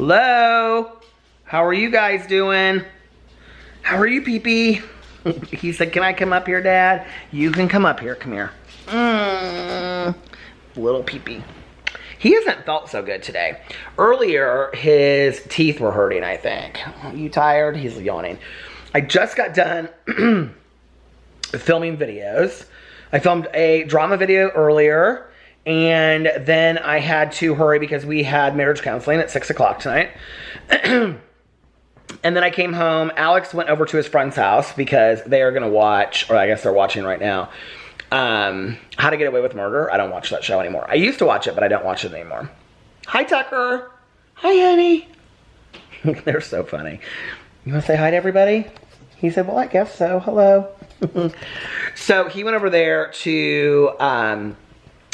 Hello? How are you guys doing? How are you, Pee-Pee? He said, can I come up here, Dad? You can come up here. Come here. Little Pee-Pee. He hasn't felt so good today. Earlier, his teeth were hurting, I think. Are you tired? He's yawning. I just got done filming videos. I filmed a drama video earlier. And then I had to hurry because we had marriage counseling at 6 o'clock tonight. And then I came home. Alex went over to his friend's house because they are going to watch, or I guess they're watching right now, How to Get Away with Murder. I don't watch that show anymore. I used to watch it, but I don't watch it anymore. Hi, Tucker. Hi, honey. They're so funny. You want to say hi to everybody? He said, well, I guess so. Hello. So he went over there to...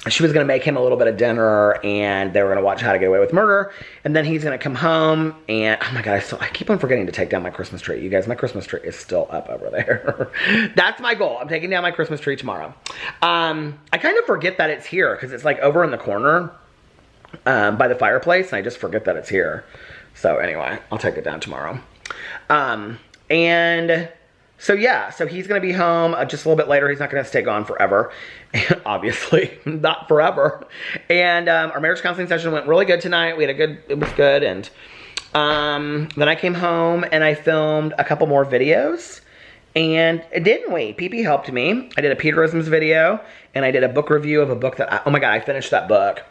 she was going to make him a little bit of dinner, and they were going to watch How to Get Away with Murder, and then he's going to come home, and, oh my God, I keep on forgetting to take down my Christmas tree. You guys, my Christmas tree is still up over there. That's my goal. I'm taking down my Christmas tree tomorrow. I kind of forget that it's here, because it's like over in the corner by the fireplace, and I just forget that it's here. So anyway, I'll take it down tomorrow. So yeah, so he's going to be home just a little bit later. He's not going to stay gone forever. Obviously, not forever. And our marriage counseling session went really good tonight. It was good. And then I came home and I filmed a couple more videos. And didn't we? Pee-Pee helped me. I did a Peterisms video. And I did a book review of a book that, oh my God, I finished that book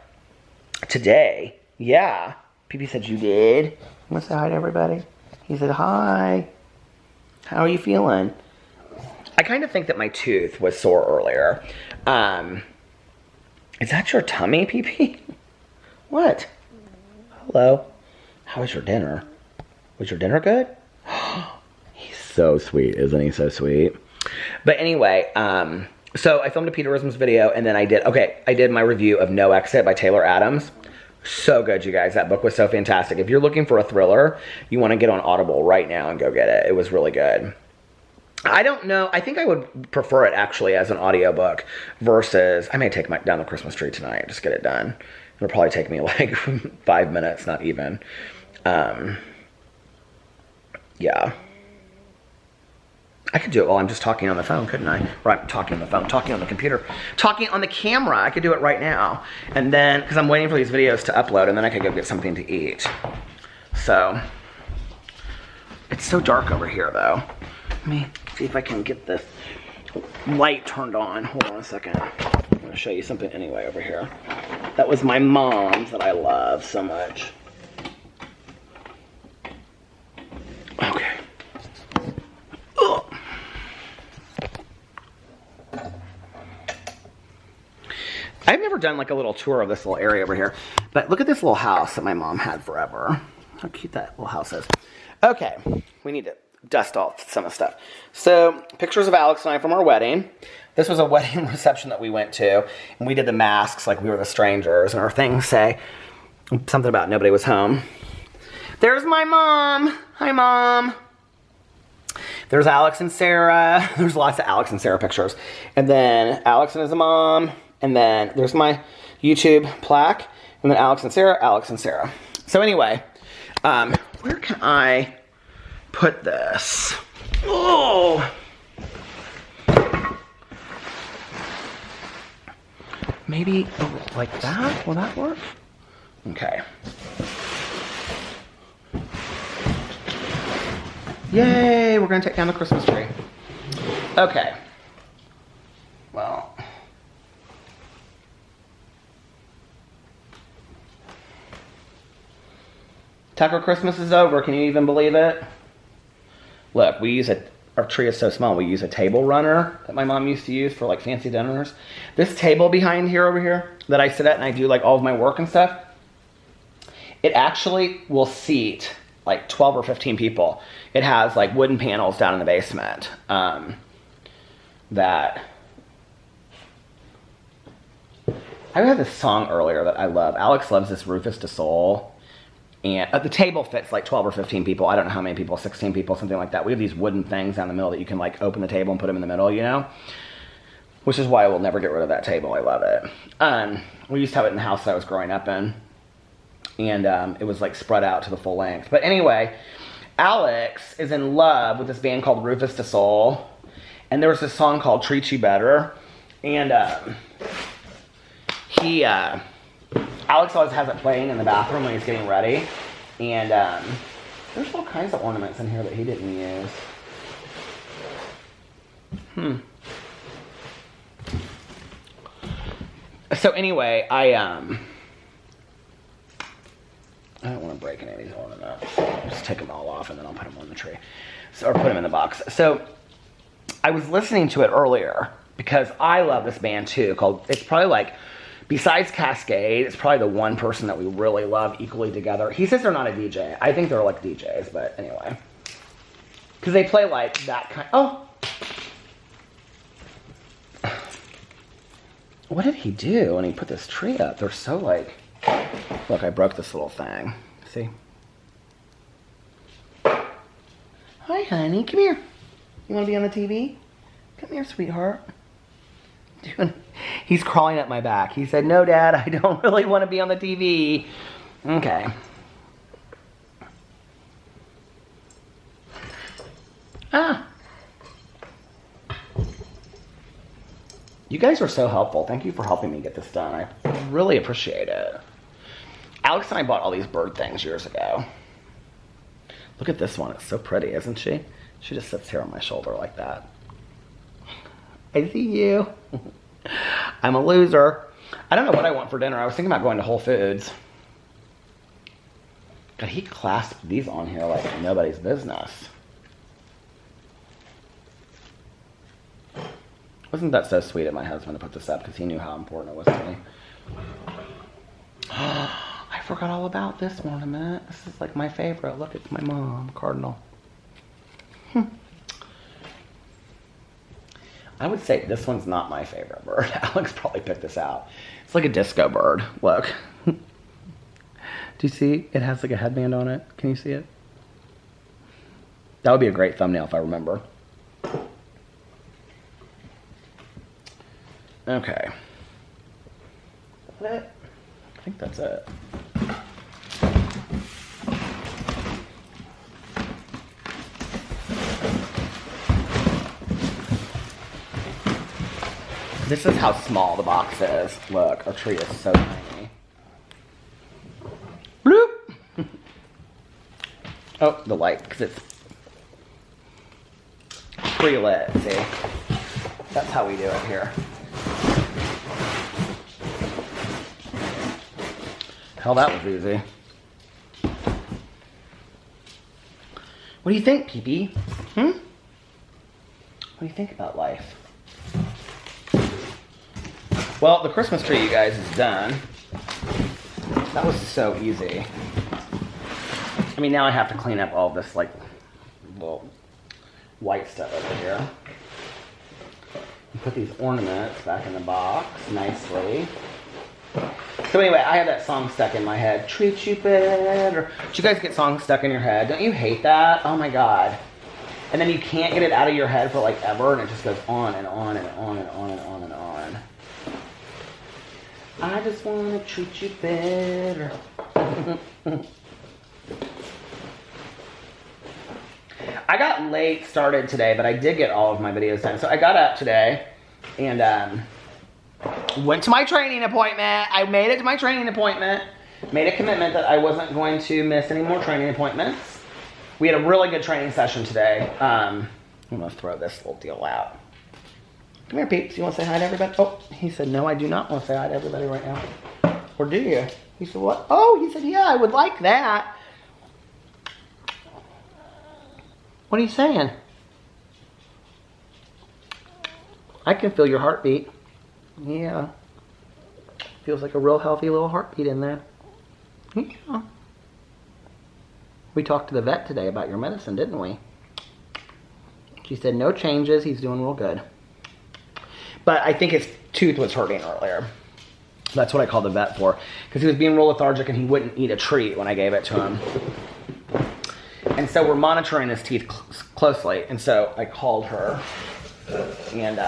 today. Yeah. Pee-Pee said, you did? You want to say hi to everybody? He said, hi. How are you feeling? I kind of think that my tooth was sore earlier. Is that your tummy, Pee-Pee? What? Hello. How was your dinner? Was your dinner good? He's so sweet, isn't he? So sweet. But anyway, so I filmed a Peterisms video, and then I did my review of No Exit by Taylor Adams. So good, you guys. That book was so fantastic. If you're looking for a thriller, you want to get on Audible right now and go get it. It was really good. I don't know. I think I would prefer it actually as an audiobook versus... I may take down the Christmas tree tonight. Just get it done. It'll probably take me like 5 minutes, not even. Yeah. I could do it while I'm just talking on the phone, couldn't I? Right, talking on the phone, talking on the computer, talking on the camera. I could do it right now. And then, because I'm waiting for these videos to upload, and then I could go get something to eat. So, it's so dark over here, though. Let me see if I can get this light turned on. Hold on a second. I'm going to show you something anyway over here. That was my mom's that I love so much. Okay. I've never done like a little tour of this little area over here, but look at this little house that my mom had forever. How cute that little house is. Okay, we need to dust off some of the stuff. So, pictures of Alex and I from our wedding. This was a wedding reception that we went to, and we did the masks like we were the strangers, and our things say something about nobody was home. There's my mom. Hi, Mom. There's Alex and Sarah. There's lots of Alex and Sarah pictures. And then Alex and his mom. And then there's my YouTube plaque. And then Alex and Sarah, Alex and Sarah. So anyway, where can I put this? Oh! Maybe like that? Will that work? Okay. Yay, we're going to take down the Christmas tree. Okay. Well... Tucker, Christmas is over. Can you even believe it? Look, our tree is so small, we use a table runner that my mom used to use for like fancy dinners. This table behind here over here that I sit at and I do like all of my work and stuff, it actually will seat like 12 or 15 people. It has like wooden panels down in the basement that... I had this song earlier that I love. Alex loves this Rufus Du Sol. And the table fits like 12 or 15 people. I don't know how many people, 16 people, something like that. We have these wooden things down the middle that you can like open the table and put them in the middle, you know? Which is why I will never get rid of that table. I love it. We used to have it in the house that I was growing up in. And it was like spread out to the full length. But anyway, Alex is in love with this band called Rufus Du Sol. And there was this song called Treat You Better. And Alex always has it playing in the bathroom when he's getting ready. And there's all kinds of ornaments in here that he didn't use. So anyway, I don't want to break any of these ornaments. I'll just take them all off and then I'll put them on the tree. Or put them in the box. So I was listening to it earlier because I love this band too. It's probably like, besides Cascade, it's probably the one person that we really love equally together. He says they're not a DJ. I think they're like DJs, but anyway. Because they play like that kind. Oh. What did he do when he put this tree up? They're so like, look, I broke this little thing. See? Hi, honey. Come here. You want to be on the TV? Come here, sweetheart. He's crawling up my back. He said, no, Dad, I don't really want to be on the TV. Okay. You guys are so helpful. Thank you for helping me get this done. I really appreciate it. Alex and I bought all these bird things years ago. Look at this one. It's so pretty, isn't she? She just sits here on my shoulder like that. I see you. I'm a loser. I don't know what I want for dinner. I was thinking about going to Whole Foods. God, he clasped these on here like nobody's business. Wasn't that so sweet of my husband to put this up because he knew how important it was to me. I forgot all about this ornament. This is like my favorite. Look, it's my mom, Cardinal. I would say this one's not my favorite bird. Alex probably picked this out. It's like a disco bird. Look. Do you see? It has like a headband on it. Can you see it? That would be a great thumbnail if I remember. Okay. I think that's it. This is how small the box is. Look, our tree is so tiny. Bloop! Oh, the light, because it's pre-lit, see? That's how we do it here. Hell, that was easy. What do you think, Pee-Pee? What do you think about life? Well, the Christmas tree, you guys, is done. That was so easy. I mean, now I have to clean up all this, like, little white stuff over here. Put these ornaments back in the box nicely. So anyway, I had that song stuck in my head. Treat you better. Do you guys get songs stuck in your head? Don't you hate that? Oh my God. And then you can't get it out of your head for like ever, and it just goes on and on and on and on and on and on. I just want to treat you better. I got late started today, but I did get all of my videos done. So I got up today and went to my training appointment. I made it to my training appointment. Made a commitment that I wasn't going to miss any more training appointments. We had a really good training session today. I'm going to throw this little deal out. Come here, peeps. You want to say hi to everybody? Oh, he said, no, I do not want to say hi to everybody right now. Or do you? He said, what? Oh, he said, yeah, I would like that. What are you saying? I can feel your heartbeat. Yeah. Feels like a real healthy little heartbeat in there. Yeah. We talked to the vet today about your medicine, didn't we? She said no changes. He's doing real good. But I think his tooth was hurting earlier. That's what I called the vet for. Because he was being real lethargic and he wouldn't eat a treat when I gave it to him. And so we're monitoring his teeth closely. And so I called her. And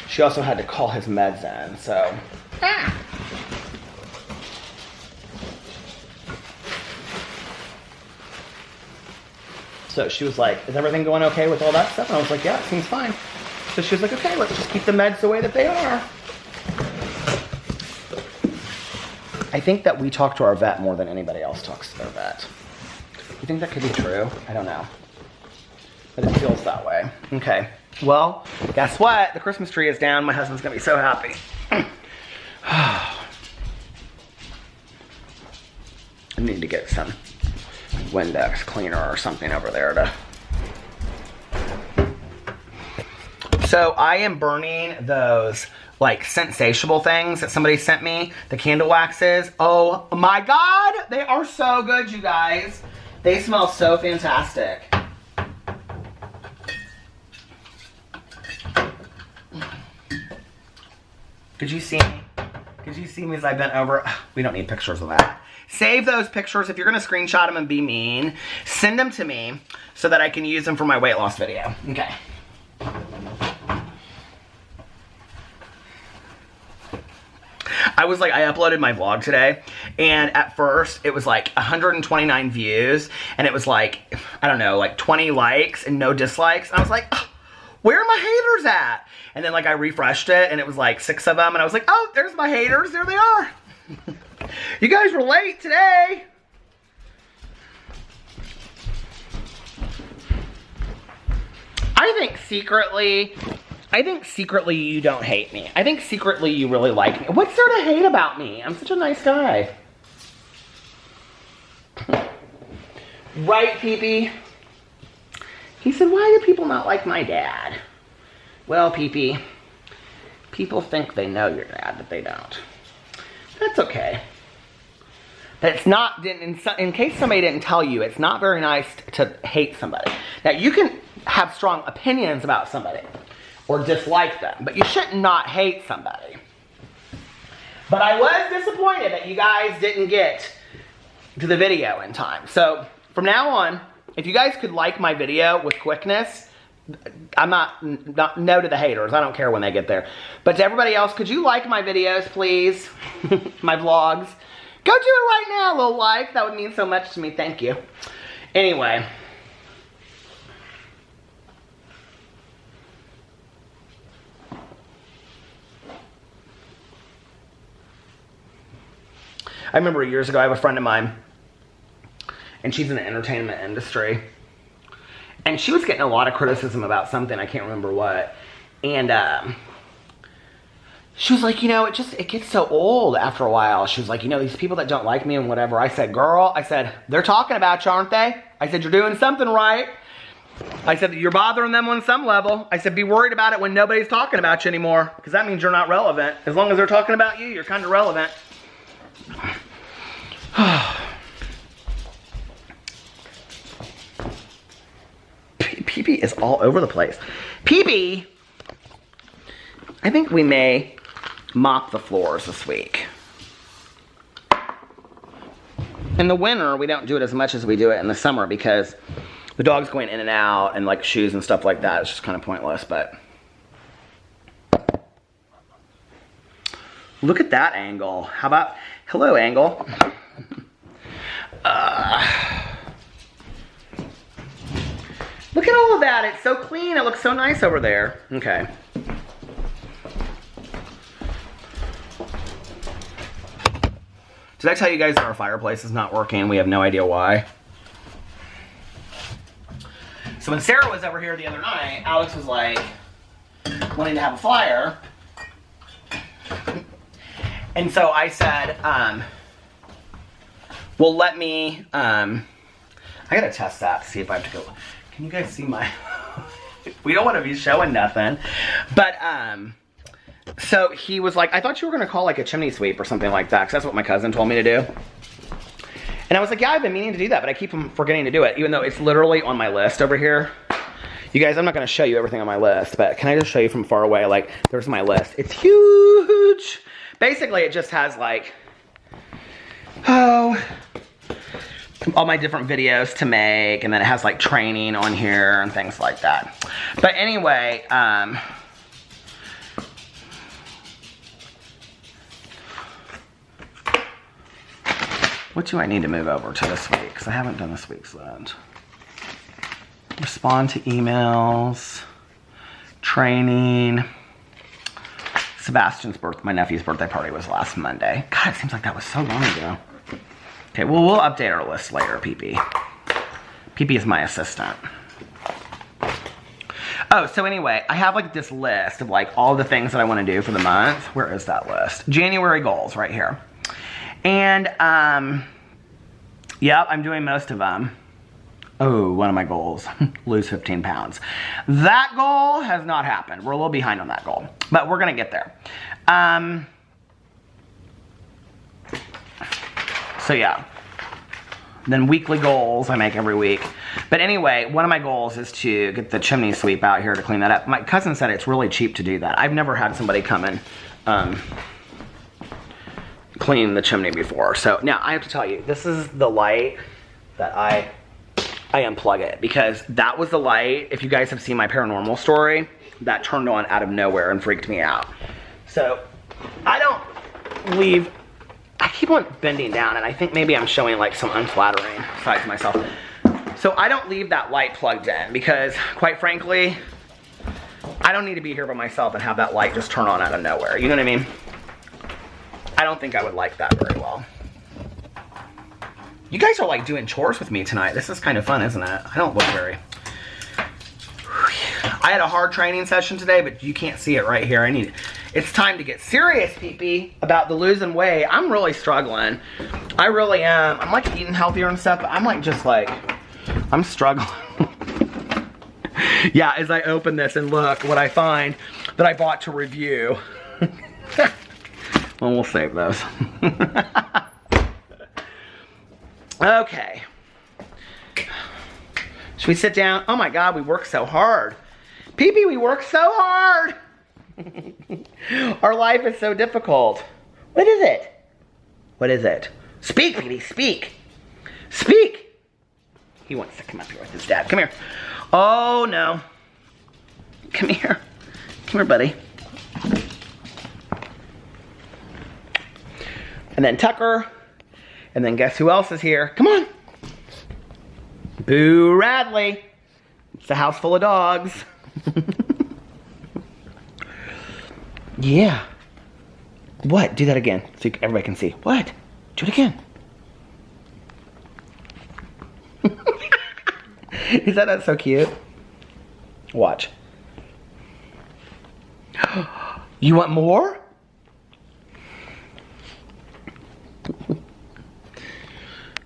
she also had to call his meds in. So. So she was like, is everything going okay with all that stuff? And I was like, yeah, it seems fine. So she was like, okay, let's just keep the meds the way that they are. I think that we talk to our vet more than anybody else talks to their vet. You think that could be true? I don't know. But it feels that way. Okay. Well, guess what? The Christmas tree is down. My husband's gonna be so happy. I need to get some Windex cleaner or something over there to... So I am burning those like sensatiable things that somebody sent me, the candle waxes. Oh my God, they are so good, you guys. They smell so fantastic. Could you see me? Could you see me as I bent over? We don't need pictures of that. Save those pictures. If you're gonna screenshot them and be mean, send them to me so that I can use them for my weight loss video. Okay. I uploaded my vlog today, and at first it was like 129 views, and it was like, I don't know, like 20 likes and no dislikes. And I was like, oh, where are my haters at? And then like I refreshed it, and it was like 6 of them, and I was like, oh, there's my haters, there they are. You guys were late today. I think secretly you don't hate me. I think secretly you really like me. What's there to hate about me? I'm such a nice guy. Right, Pee-Pee? He said, why do people not like my dad? Well, Pee-Pee, people think they know your dad, but they don't. That's okay. But it's not, in case somebody didn't tell you, it's not very nice to hate somebody. Now, you can have strong opinions about somebody or dislike them, but you should not hate somebody. But I was disappointed that you guys didn't get to the video in time. So from now on, if you guys could like my video with quickness, I'm not no to the haters. I don't care when they get there. But to everybody else, could you like my videos, please? My vlogs. Go do it right now, a little like. That would mean so much to me. Thank you. Anyway. I remember years ago, I have a friend of mine, and she's in the entertainment industry. And she was getting a lot of criticism about something, I can't remember what. And she was like, you know, it gets so old after a while. She was like, you know, these people that don't like me and whatever. I said, girl, I said, they're talking about you, aren't they? I said, you're doing something right. I said, you're bothering them on some level. I said, be worried about it when nobody's talking about you anymore, because that means you're not relevant. As long as they're talking about you, you're kind of relevant. Pee-Pee is all over the place. Pee-Pee, I think we may mop the floors this week. In the winter, we don't do it as much as we do it in the summer because the dog's going in and out and like shoes and stuff like that. It's just kind of pointless, but. Look at that angle. How about, hello angle. Look at all of that. It's so clean. It looks so nice over there. Okay. Did I tell you guys that our fireplace is not working? We have no idea why. So when Sarah was over here the other night, Alex was like wanting to have a fire. And so I said, well, let me, I gotta test that to see if I have to go. Can you guys see my, we don't want to be showing nothing. But, so he was like, I thought you were going to call like a chimney sweep or something like that, because that's what my cousin told me to do. And I was like, yeah, I've been meaning to do that, but I keep forgetting to do it, even though it's literally on my list over here. You guys, I'm not going to show you everything on my list, but can I just show you from far away? Like, there's my list. It's huge. Basically, it just has like, oh, all my different videos to make, and then it has like training on here and things like that. But anyway, what do I need to move over to this week? Because I haven't done this week's list. Respond to emails. Training. Sebastian's birthday, my nephew's birthday party was last Monday. God, it seems like that was so long ago. Okay, well, we'll update our list later, PP. PP is my assistant. Oh, so anyway, I have like this list of like all the things that I want to do for the month. Where is that list? January goals right here. And, yep, I'm doing most of them. Oh, one of my goals, lose 15 pounds. That goal has not happened. We're a little behind on that goal, but we're gonna get there. So yeah, then weekly goals I make every week. But anyway, one of my goals is to get the chimney sweep out here to clean that up. My cousin said it's really cheap to do that. I've never had somebody come and clean the chimney before. So now I have to tell you, this is the light that I unplug it, because that was the light, if you guys have seen my paranormal story, that turned on out of nowhere and freaked me out. So I don't leave, I keep on bending down, and I think maybe I'm showing like some unflattering sides of myself. So I don't leave that light plugged in, because quite frankly, I don't need to be here by myself and have that light just turn on out of nowhere. You know what I mean? I don't think I would like that very well. You guys are like doing chores with me tonight. This is kind of fun, isn't it? I don't look very... I had a hard training session today, but you can't see it right here. It's time to get serious, PP, about the losing weight. I'm really struggling. I really am. I'm like eating healthier and stuff, but I'm like just like, I'm struggling. Yeah, as I open this and look what I find that I bought to review. Well, we'll save those. Okay. Should we sit down? Oh my God, we work so hard. PP, we work so hard. Our life is so difficult. What is it? What is it? Speak, PP, speak. Speak. He wants to come up here with his dad. Come here. Oh no. Come here. Come here, buddy. And then Tucker. And then guess who else is here? Come on. Boo Radley. It's a house full of dogs. Yeah. What? Do that again so everybody can see. What? Do it again. Is that so cute? Watch. You want more?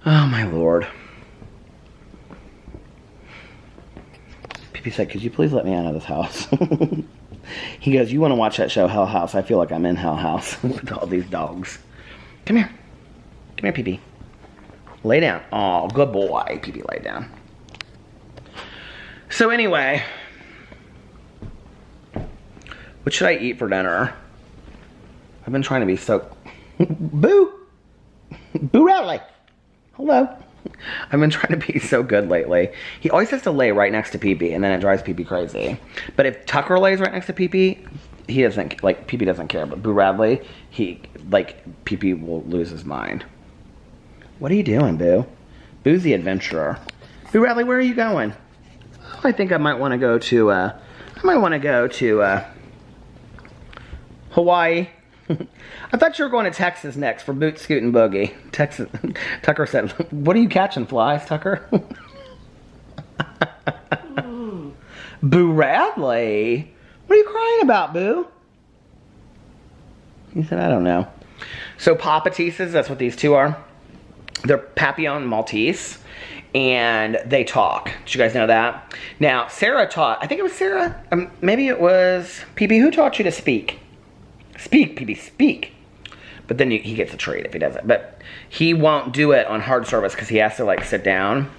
Oh my Lord. PP said, could you please let me out of this house? He goes, you want to watch that show, Hell House? I feel like I'm in Hell House with all these dogs. Come here. Come here, PP. Lay down. Oh, good boy. PP, lay down. So anyway, what should I eat for dinner? I've been trying to be so... Boo! Boo Radley! Hello. I've been trying to be so good lately. He always has to lay right next to PP, and then it drives PP crazy. But if Tucker lays right next to PP, he doesn't, like, PP doesn't care. But Boo Radley, PP will lose his mind. What are you doing, Boo? Boo's the adventurer. Boo Radley, where are you going? Oh, I think I might want to go to, Hawaii. I thought you were going to Texas next for Boot, Scoot, and Boogie. Texas. Tucker said, what are you catching, flies, Tucker? Boo Radley? What are you crying about, Boo? He said, I don't know. So Papateses, that's what these two are. They're Papillon Maltese, and they talk. Did you guys know that? Now, Sarah taught, I think it was Sarah, maybe it was PP. Who taught you to speak? Speak, PP, speak. But then he gets a treat if he doesn't. But he won't do it on hard surface because he has to like sit down.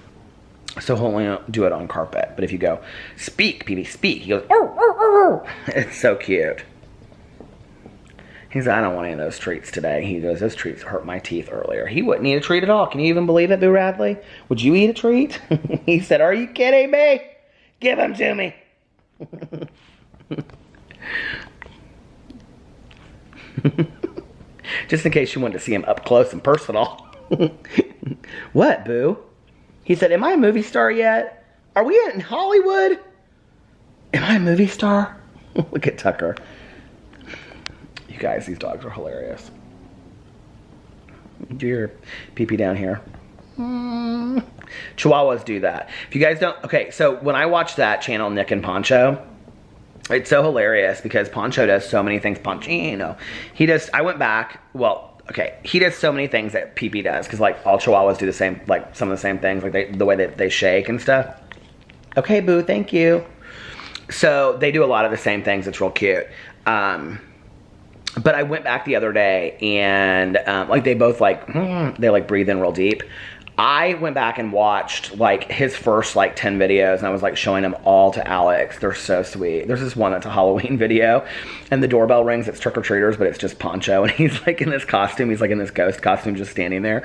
So he'll only do it on carpet. But if you go, speak, PP, speak. He goes, oh, oh, oh, oh. It's so cute. He said, I don't want any of those treats today. He goes, those treats hurt my teeth earlier. He wouldn't eat a treat at all. Can you even believe it, Boo Radley? Would you eat a treat? He said, are you kidding me? Give them to me. Just in case you wanted to see him up close and personal. What, Boo? He said, am I a movie star yet? Are we in Hollywood? Am I a movie star? Look at Tucker. You guys, these dogs are hilarious. Do your pee-pee down here. Chihuahuas do that. If you guys don't, okay, so when I watch that channel, Nick and Poncho, it's so hilarious because Poncho does so many things. Ponchino. He does, I went back, well, okay, he does so many things that Pee-Pee does because like all Chihuahuas do the same, like some of the same things, like the way that they shake and stuff. Okay, boo, thank you. So they do a lot of the same things. It's real cute. But I went back the other day and like they both like, they like breathe in real deep. I went back and watched like his first like 10 videos and I was like showing them all to Alex. They're so sweet. There's this one that's a Halloween video and the doorbell rings. It's trick-or-treaters, but it's just Poncho and he's like in this costume. He's like in this ghost costume just standing there.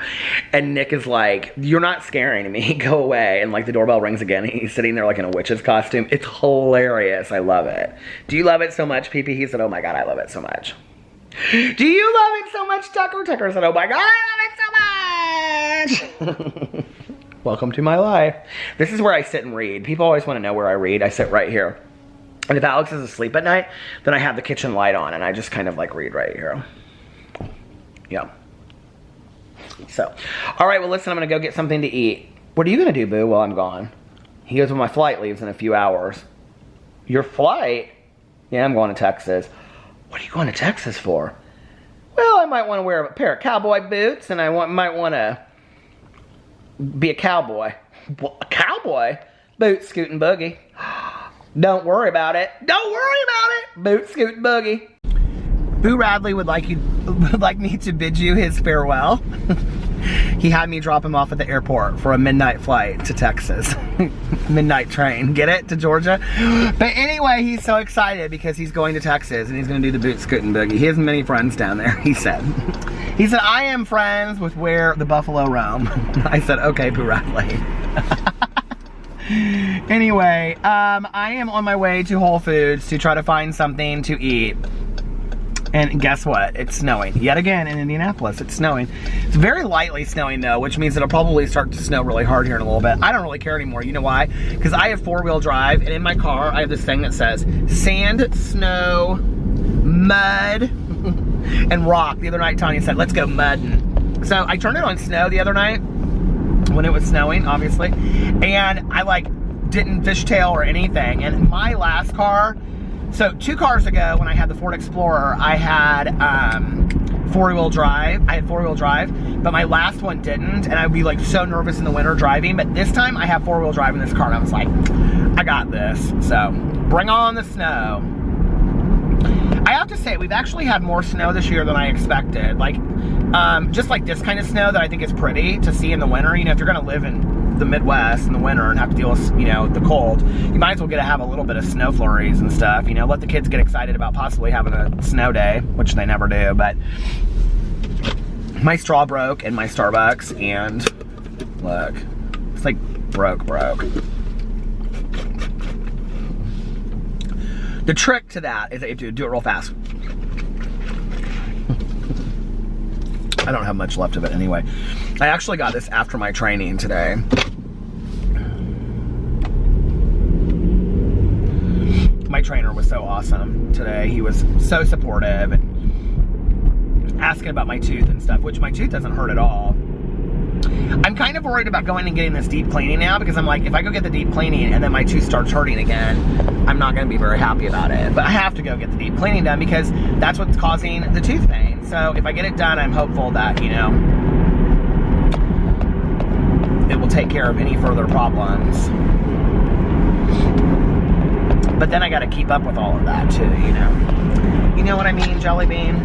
And Nick is like, you're not scaring me. Go away. And like the doorbell rings again. And he's sitting there like in a witch's costume. It's hilarious. I love it. Do you love it so much, Pee-Pee? He said, oh my God, I love it so much. Do you love it so much, Tucker? Tucker said, oh my God, I love it so much. Welcome to my life. This is where I sit and read. People always want to know where I read. I sit right here. And if Alex is asleep at night, then I have the kitchen light on and I just kind of like read right here. Yeah. So, all right, well, listen, I'm going to go get something to eat. What are you going to do, boo, while I'm gone? He goes, well, my flight leaves in a few hours. Your flight? Yeah, I'm going to Texas. What are you going to Texas for? Well, I might want to wear a pair of cowboy boots and I might want to be a cowboy. A cowboy? Boot, scoot, and boogie. Don't worry about it. Don't worry about it. Boot, scoot, and boogie. Boo Radley would like me to bid you his farewell. He had me drop him off at the airport for a midnight flight to Texas. Midnight train. Get it? To Georgia? But anyway, he's so excited because he's going to Texas and he's going to do the boot, scoot, and boogie. He has many friends down there, he said. He said, I am friends with where the buffalo roam. I said, okay, Boo Radley. Anyway, I am on my way to Whole Foods to try to find something to eat. And guess what? It's snowing. Yet again in Indianapolis, it's snowing. It's very lightly snowing though, which means it'll probably start to snow really hard here in a little bit. I don't really care anymore. You know why? Because I have 4-wheel drive and in my car, I have this thing that says sand, snow, mud, and rock. The other night, Tanya said, let's go mudding. So I turned it on snow the other night when it was snowing, obviously. And I like didn't fishtail or anything. And my last car, so 2 cars ago when I had the Ford Explorer, I had 4-wheel drive. I had 4-wheel drive, but my last one didn't, and I'd be like so nervous in the winter driving. But this time I have 4-wheel drive in this car, and I was like, I got this. So bring on the snow. I have to say, we've actually had more snow this year than I expected. Like, just like this kind of snow that I think is pretty to see in the winter. You know, if you're gonna live in the Midwest in the winter and have to deal with, you know, the cold, you might as well get to have a little bit of snow flurries and stuff, you know, let the kids get excited about possibly having a snow day, which they never do. But my straw broke in my Starbucks and look, it's like broke. The trick to that is that you have to do it real fast. I don't have much left of it anyway. I actually got this after my training today. My trainer was so awesome today. He was so supportive and asking about my tooth and stuff, which my tooth doesn't hurt at all. I'm kind of worried about going and getting this deep cleaning now because I'm like, if I go get the deep cleaning and then my tooth starts hurting again, I'm not going to be very happy about it. But I have to go get the deep cleaning done because that's what's causing the tooth pain. So if I get it done, I'm hopeful that, you know, it will take care of any further problems. But then I got to keep up with all of that too, you know. You know what I mean, Jelly Bean?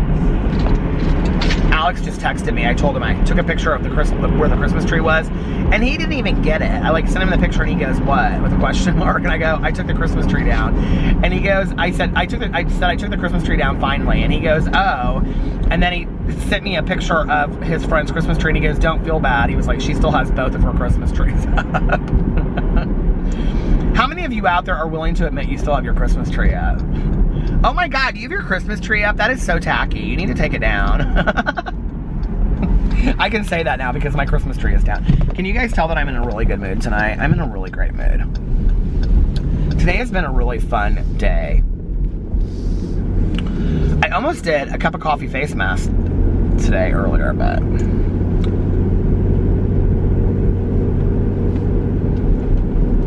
Alex just texted me. I told him I took a picture of where the Christmas tree was, and he didn't even get it. I like sent him the picture, and he goes, "What?" with a question mark, and I go, "I took the Christmas tree down," and he goes, "I said I took the Christmas tree down finally," and he goes, "Oh," and then he sent me a picture of his friend's Christmas tree, and he goes, "Don't feel bad." He was like, "She still has both of her Christmas trees up." How many of you out there are willing to admit you still have your Christmas tree up? Oh my God, you have your Christmas tree up? That is so tacky. You need to take it down. I can say that now because my Christmas tree is down. Can you guys tell that I'm in a really good mood tonight? I'm in a really great mood. Today has been a really fun day. I almost did a cup of coffee face mask today earlier, but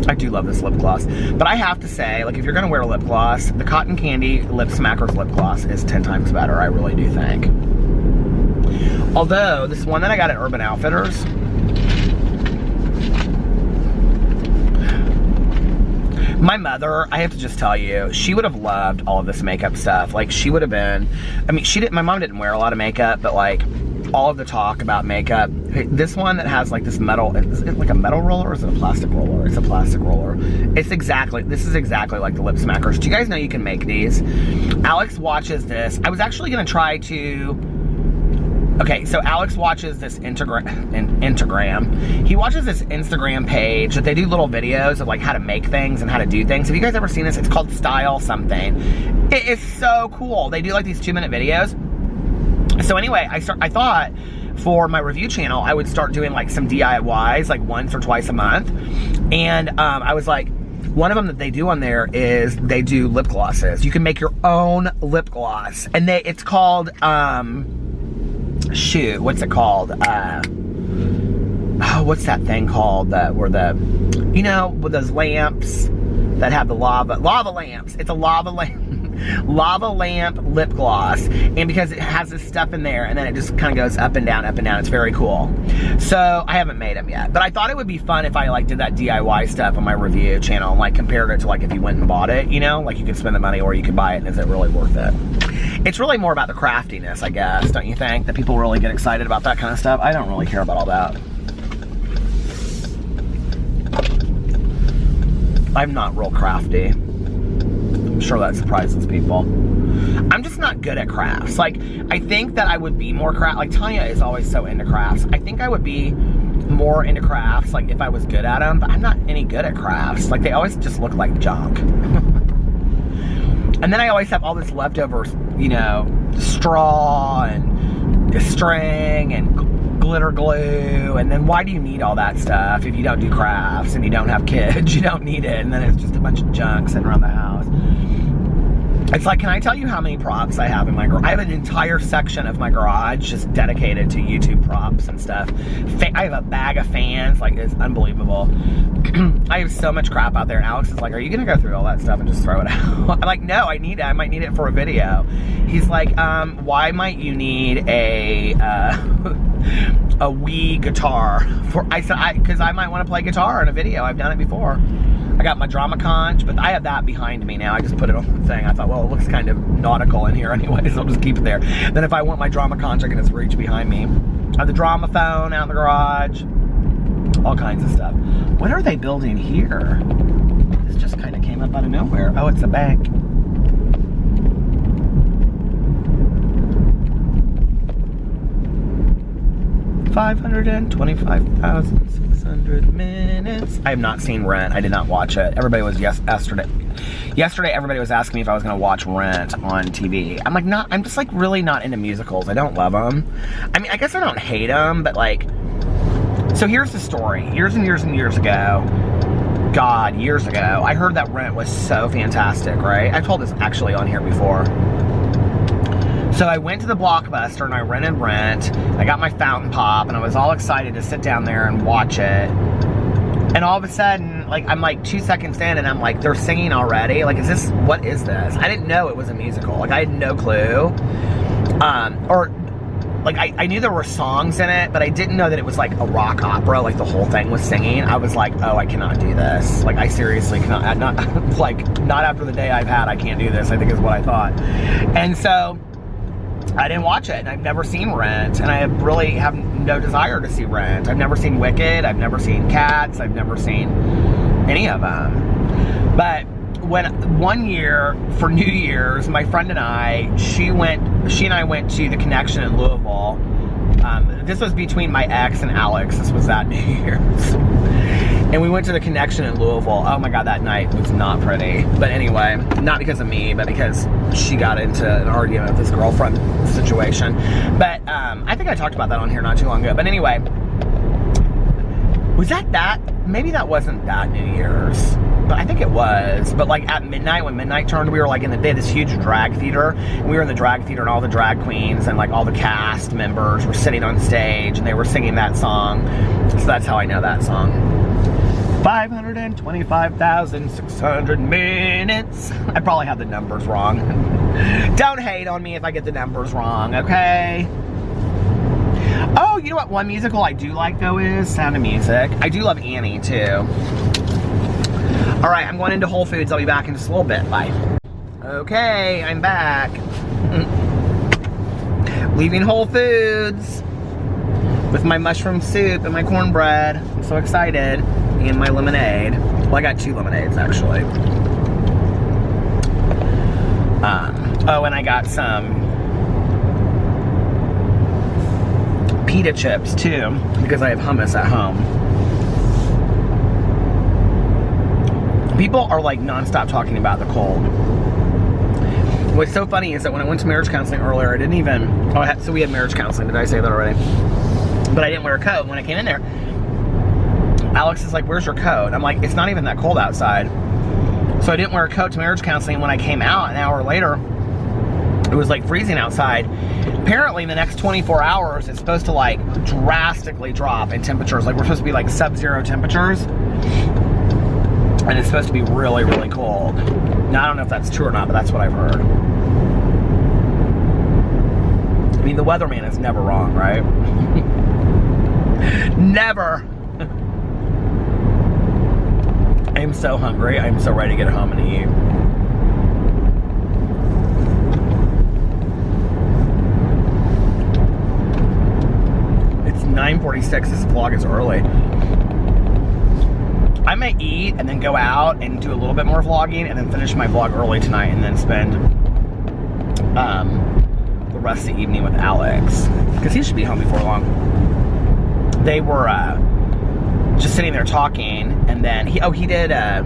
I do love this lip gloss. But I have to say, like, if you're gonna wear a lip gloss, the Cotton Candy Lip Smackers lip gloss is 10 times better, I really do think. Although, this one that I got at Urban Outfitters, my mother, I have to just tell you, she would have loved all of this makeup stuff. Like, she would have been, I mean, my mom didn't wear a lot of makeup, but like, all of the talk about makeup. This one that has like this metal, is it like a metal roller or is it a plastic roller? It's a plastic roller. This is exactly like the lip smackers. Do you guys know you can make these? Alex watches this. I was actually gonna try to, okay, so Alex watches this Instagram. He watches this Instagram page that they do little videos of like how to make things and how to do things. Have you guys ever seen this? It's called Style Something. It is so cool. They do like these 2-minute videos. So anyway, I thought for my review channel, I would start doing like some DIYs like once or twice a month. And I was like, one of them that they do on there is they do lip glosses. You can make your own lip gloss. And it's called, shoot, what's it called? What's that thing called? You know, with those lamps that have the lava lamps. It's a lava lamp. Lava lamp lip gloss, and because it has this stuff in there and then it just kind of goes up and down, it's very cool. So I haven't made them yet, but I thought it would be fun if I like did that DIY stuff on my review channel and like compared it to like if you went and bought it, you know, like you could spend the money or you could buy it, and is it really worth it? It's really more about the craftiness, I guess, don't you think? That people really get excited about that kind of stuff. I don't really care about all that. I'm not real crafty. I'm sure that surprises people. I'm just not good at crafts. Like, I think that I would be more like Tanya is always so into crafts. I think I would be more into crafts, like if I was good at them, but I'm not any good at crafts. Like, they always just look like junk. And then I always have all this leftover, you know, straw and string and glitter glue, and then why do you need all that stuff if you don't do crafts and you don't have kids? You don't need it, and then it's just a bunch of junk sitting around the house. It's like, can I tell you how many props I have in my garage? I have an entire section of my garage just dedicated to YouTube props and stuff. I have a bag of fans, like, it's unbelievable. I have so much crap out there, and Alex is like, are you gonna go through all that stuff and just throw it out? I'm like, no, I need it. I might need it for a video. He's like, why might you need a Wii guitar? I said, because I might want to play guitar in a video. I've done it before. I got my drama conch, but I have that behind me now. I just put it on the thing. I thought, well, it looks kind of nautical in here anyway, so I'll just keep it there. Then if I want my drama conch, I can just reach behind me. I have the drama phone out in the garage. All kinds of stuff. What are they building here? This just kind of came up out of nowhere. Oh, it's a bank. $525,600 minutes. I have not seen Rent. I did not watch it. Everybody was yesterday. Yesterday, everybody was asking me if I was going to watch Rent on TV. I'm like, I'm just like really not into musicals. I don't love them. I mean, I guess I don't hate them, but like, so here's the story. Years and years and years ago, God, years ago, I heard that Rent was so fantastic, right? I told this actually on here before. So I went to the Blockbuster and I rented Rent. I got my fountain pop and I was all excited to sit down there and watch it. And all of a sudden, like, I'm like 2 seconds in and I'm like, they're singing already? Like, what is this? I didn't know it was a musical. Like, I had no clue. I knew there were songs in it, but I didn't know that it was like a rock opera, like the whole thing was singing. I was like, oh, I cannot do this. Like, I seriously cannot, not after the day I've had, I can't do this, I think is what I thought. And so, I didn't watch it, and I've never seen Rent, and I really have no desire to see Rent. I've never seen Wicked, I've never seen Cats, I've never seen any of them. But one year, for New Year's, my friend and I, she and I went to the Connection in Louisville. This was between my ex and Alex. This was that New Year's. And we went to the Connection in Louisville. Oh my God, that night was not pretty. But anyway, not because of me, but because she got into an argument with this girlfriend situation. But I think I talked about that on here not too long ago. But anyway, was that? Maybe that wasn't that New Year's. But I think it was. But like at midnight, when midnight turned, we were like they had this huge drag theater. And we were in the drag theater and all the drag queens and like all the cast members were sitting on stage and they were singing that song. So that's how I know that song. 525,600 minutes. I probably have the numbers wrong. Don't hate on me if I get the numbers wrong, okay? Oh, you know what one musical I do like though is Sound of Music. I do love Annie too. Alright, I'm going into Whole Foods. I'll be back in just a little bit. Bye. Okay, I'm back. Leaving Whole Foods with my mushroom soup and my cornbread. I'm so excited. And my lemonade. Well, I got 2 lemonades actually. Oh, and I got some pita chips too, because I have hummus at home. People are like nonstop talking about the cold. What's so funny is that when I went to marriage counseling earlier, I didn't even, so we had marriage counseling, did I say that already? But I didn't wear a coat. When I came in there, Alex is like, where's your coat? I'm like, it's not even that cold outside. So I didn't wear a coat to marriage counseling. When I came out an hour later, it was like freezing outside. Apparently in the next 24 hours, it's supposed to like drastically drop in temperatures. Like we're supposed to be like sub-zero temperatures. And it's supposed to be really, really cold. Now I don't know if that's true or not, but that's what I've heard. I mean, the weatherman is never wrong, right? Never. I'm so hungry. I'm so ready to get home and eat. It's 9:46. This vlog is early. I might eat and then go out and do a little bit more vlogging and then finish my vlog early tonight and then spend the rest of the evening with Alex. Because he should be home before long. They were just sitting there talking, and then he did a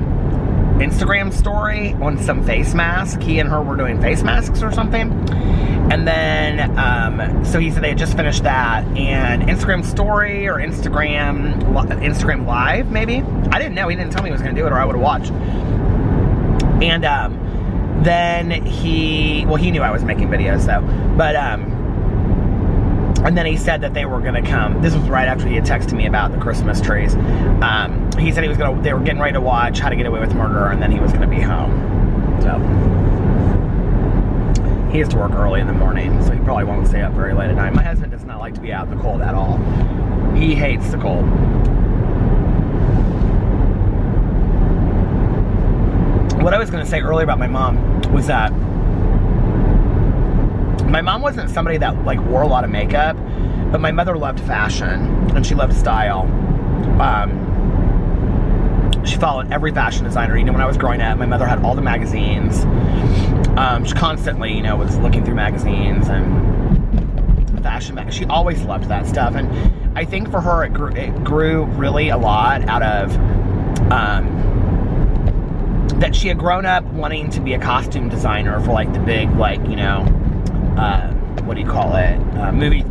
Instagram story on some face mask. He and her were doing face masks or something. And then, so he said they had just finished that, and Instagram story or Instagram live, maybe? I didn't know. He didn't tell me he was going to do it, or I would have watched. And then he knew I was making videos, though. But, and then he said that they were going to come. This was right after he had texted me about the Christmas trees. He said they were getting ready to watch How to Get Away with Murder, and then he was going to be home. So he has to work early in the morning, so he probably won't stay up very late at night. My husband does not like to be out in the cold at all. He hates the cold. What I was going to say earlier about my mom was that my mom wasn't somebody that like wore a lot of makeup, but my mother loved fashion and she loved style. She followed every fashion designer. You know, when I was growing up, my mother had all the magazines. She constantly, was looking through magazines and fashion magazines. She always loved that stuff. And I think for her, it grew really a lot out of that she had grown up wanting to be a costume designer for like the big, like, what do you call it? Movie,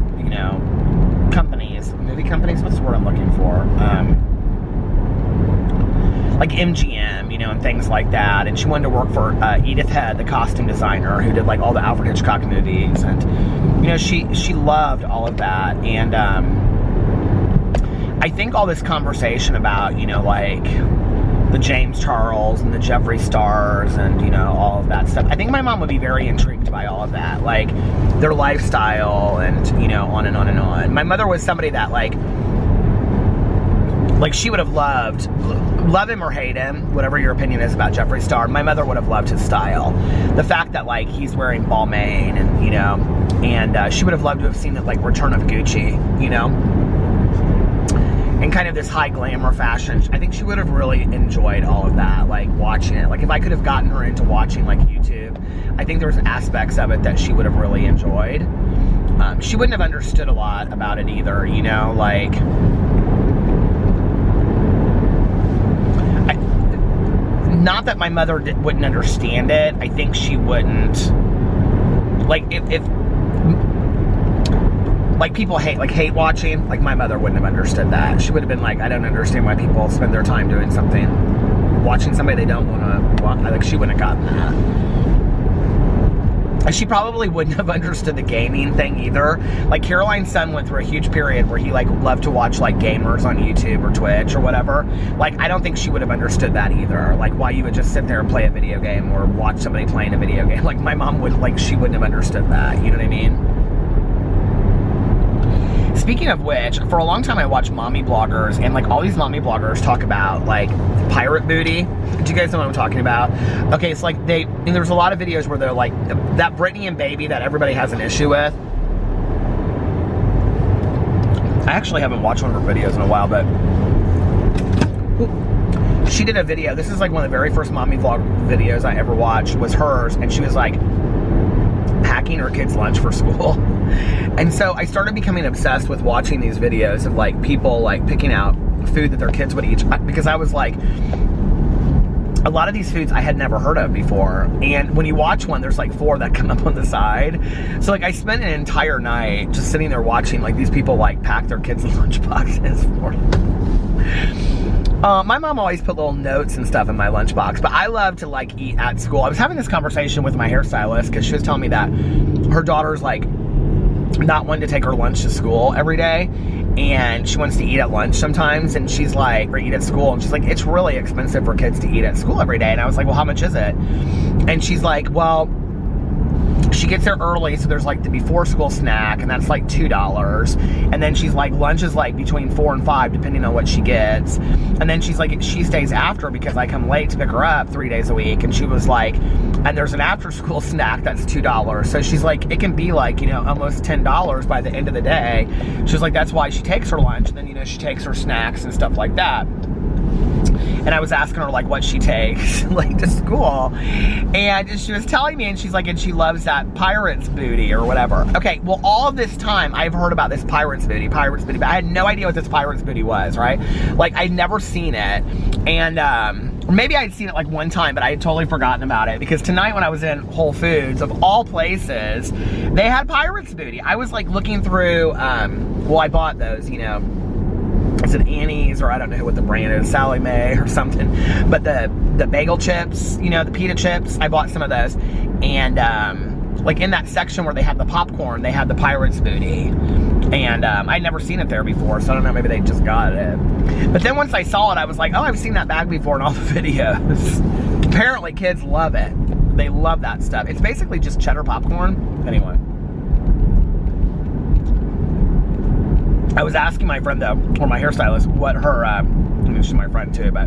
companies. Movie companies? What's the word I'm looking for? Like MGM, and things like that. And she wanted to work for Edith Head, the costume designer, who did like all the Alfred Hitchcock movies. And, she loved all of that. And I think all this conversation about, like the James Charles and the Jeffree Stars and, all of that stuff. I think my mom would be very intrigued by all of that. Like their lifestyle and, on and on and on. My mother was somebody that like she would have loved him or hate him, whatever your opinion is about Jeffree Star. My mother would have loved his style. The fact that like he's wearing Balmain and, and she would have loved to have seen the like Return of Gucci, and kind of this high glamour fashion. I think she would have really enjoyed all of that, like watching it. Like if I could have gotten her into watching like YouTube, I think there was aspects of it that she would have really enjoyed. She wouldn't have understood a lot about it either, like not that my mother wouldn't understand it. I think she wouldn't. Like, if like people hate watching, like my mother wouldn't have understood that. She would have been like, I don't understand why people spend their time doing something, watching somebody they don't want to watch. Like, she wouldn't have gotten that. She probably wouldn't have understood the gaming thing either. Like, Caroline's son went through a huge period where he like loved to watch like gamers on YouTube or Twitch or whatever. Like, I don't think she would have understood that either. Like, why you would just sit there and play a video game or watch somebody playing a video game. Like, my mom would, like, she wouldn't have understood that. You know what I mean? Speaking of which, for a long time I watched mommy bloggers, and like all these mommy bloggers talk about like pirate booty. Do you guys know what I'm talking about? Okay, it's like and there's a lot of videos where they're like, that Britney and Baby that everybody has an issue with. I actually haven't watched one of her videos in a while, but she did a video. This is like one of the very first mommy vlog videos I ever watched, was hers, and she was like packing her kids' lunch for school. And so I started becoming obsessed with watching these videos of like people like picking out food that their kids would eat, because I was like, a lot of these foods I had never heard of before, and when you watch one, there's like 4 that come up on the side. So like I spent an entire night just sitting there watching like these people like pack their kids' lunch boxes for my mom always put little notes and stuff in my lunchbox, but I love to like eat at school. I was having this conversation with my hairstylist because she was telling me that her daughter's like not wanting to take her lunch to school every day, and she wants to eat at lunch sometimes, and she's like, or eat at school, and she's like, it's really expensive for kids to eat at school every day. And I was like, well, how much is it? And she's like, well, she gets there early, so there's like the before school snack, and that's like $2. And then she's like, lunch is like between 4 and 5, depending on what she gets. And then she's like, she stays after because I come late to pick her up 3 days a week. And she was like, and there's an after school snack that's $2. So she's like, it can be like, you know, almost $10 by the end of the day. She's like, that's why she takes her lunch, and then, you know, she takes her snacks and stuff like that. And I was asking her like what she takes like to school, and she was telling me, and she's like, and she loves that pirate's booty or whatever. Okay, well, all of this time I've heard about this pirate's booty, but I had no idea what this pirate's booty was, right? Like, I'd never seen it, and maybe I'd seen it like one time, but I had totally forgotten about it, because tonight when I was in Whole Foods, of all places, they had pirate's booty. I was like looking through, well, I bought those, you know, is it Annie's, or I don't know what the brand is, Sally Mae or something, but the bagel chips, you know, the pita chips, I bought some of those, and like in that section where they had the popcorn, they had the pirate's booty, and I'd never seen it there before, so I don't know, maybe they just got it. But then once I saw it, I was like, oh, I've seen that bag before in all the videos. Apparently kids love it. They love that stuff. It's basically just cheddar popcorn. Anyway, I was asking my friend though, or my hairstylist, what her, I mean, she's my friend too, but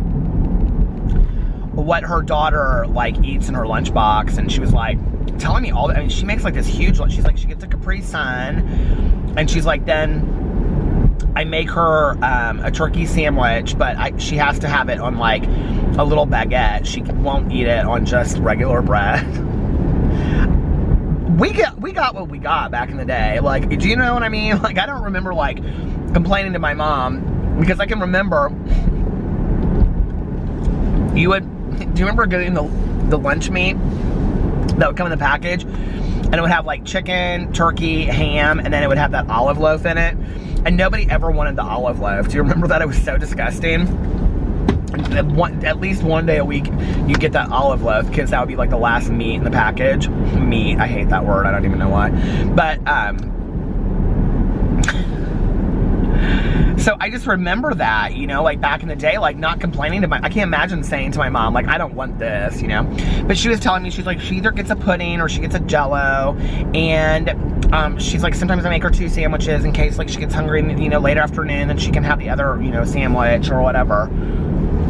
what her daughter like eats in her lunchbox, and she was like telling me all that. I mean, she makes like this huge lunch. She's like, she gets a Capri Sun, and she's like, then I make her a turkey sandwich, but she has to have it on like a little baguette. She won't eat it on just regular bread. We got what we got back in the day. Like, do you know what I mean? Like, I don't remember like complaining to my mom, because I can remember do you remember getting the lunch meat that would come in the package, and it would have like chicken, turkey, ham, and then it would have that olive loaf in it, and nobody ever wanted the olive loaf. Do you remember that? It was so disgusting. At least one day a week you get that olive loaf, because that would be like the last meat in the package. Meat, I hate that word, I don't even know why. But so I just remember that, you know, like back in the day, like not complaining to I can't imagine saying to my mom, like, I don't want this, you know. But she was telling me, she's like, she either gets a pudding or she gets a Jello, and she's like, sometimes I make her 2 sandwiches in case like she gets hungry, you know, later afternoon, and she can have the other, you know, sandwich or whatever.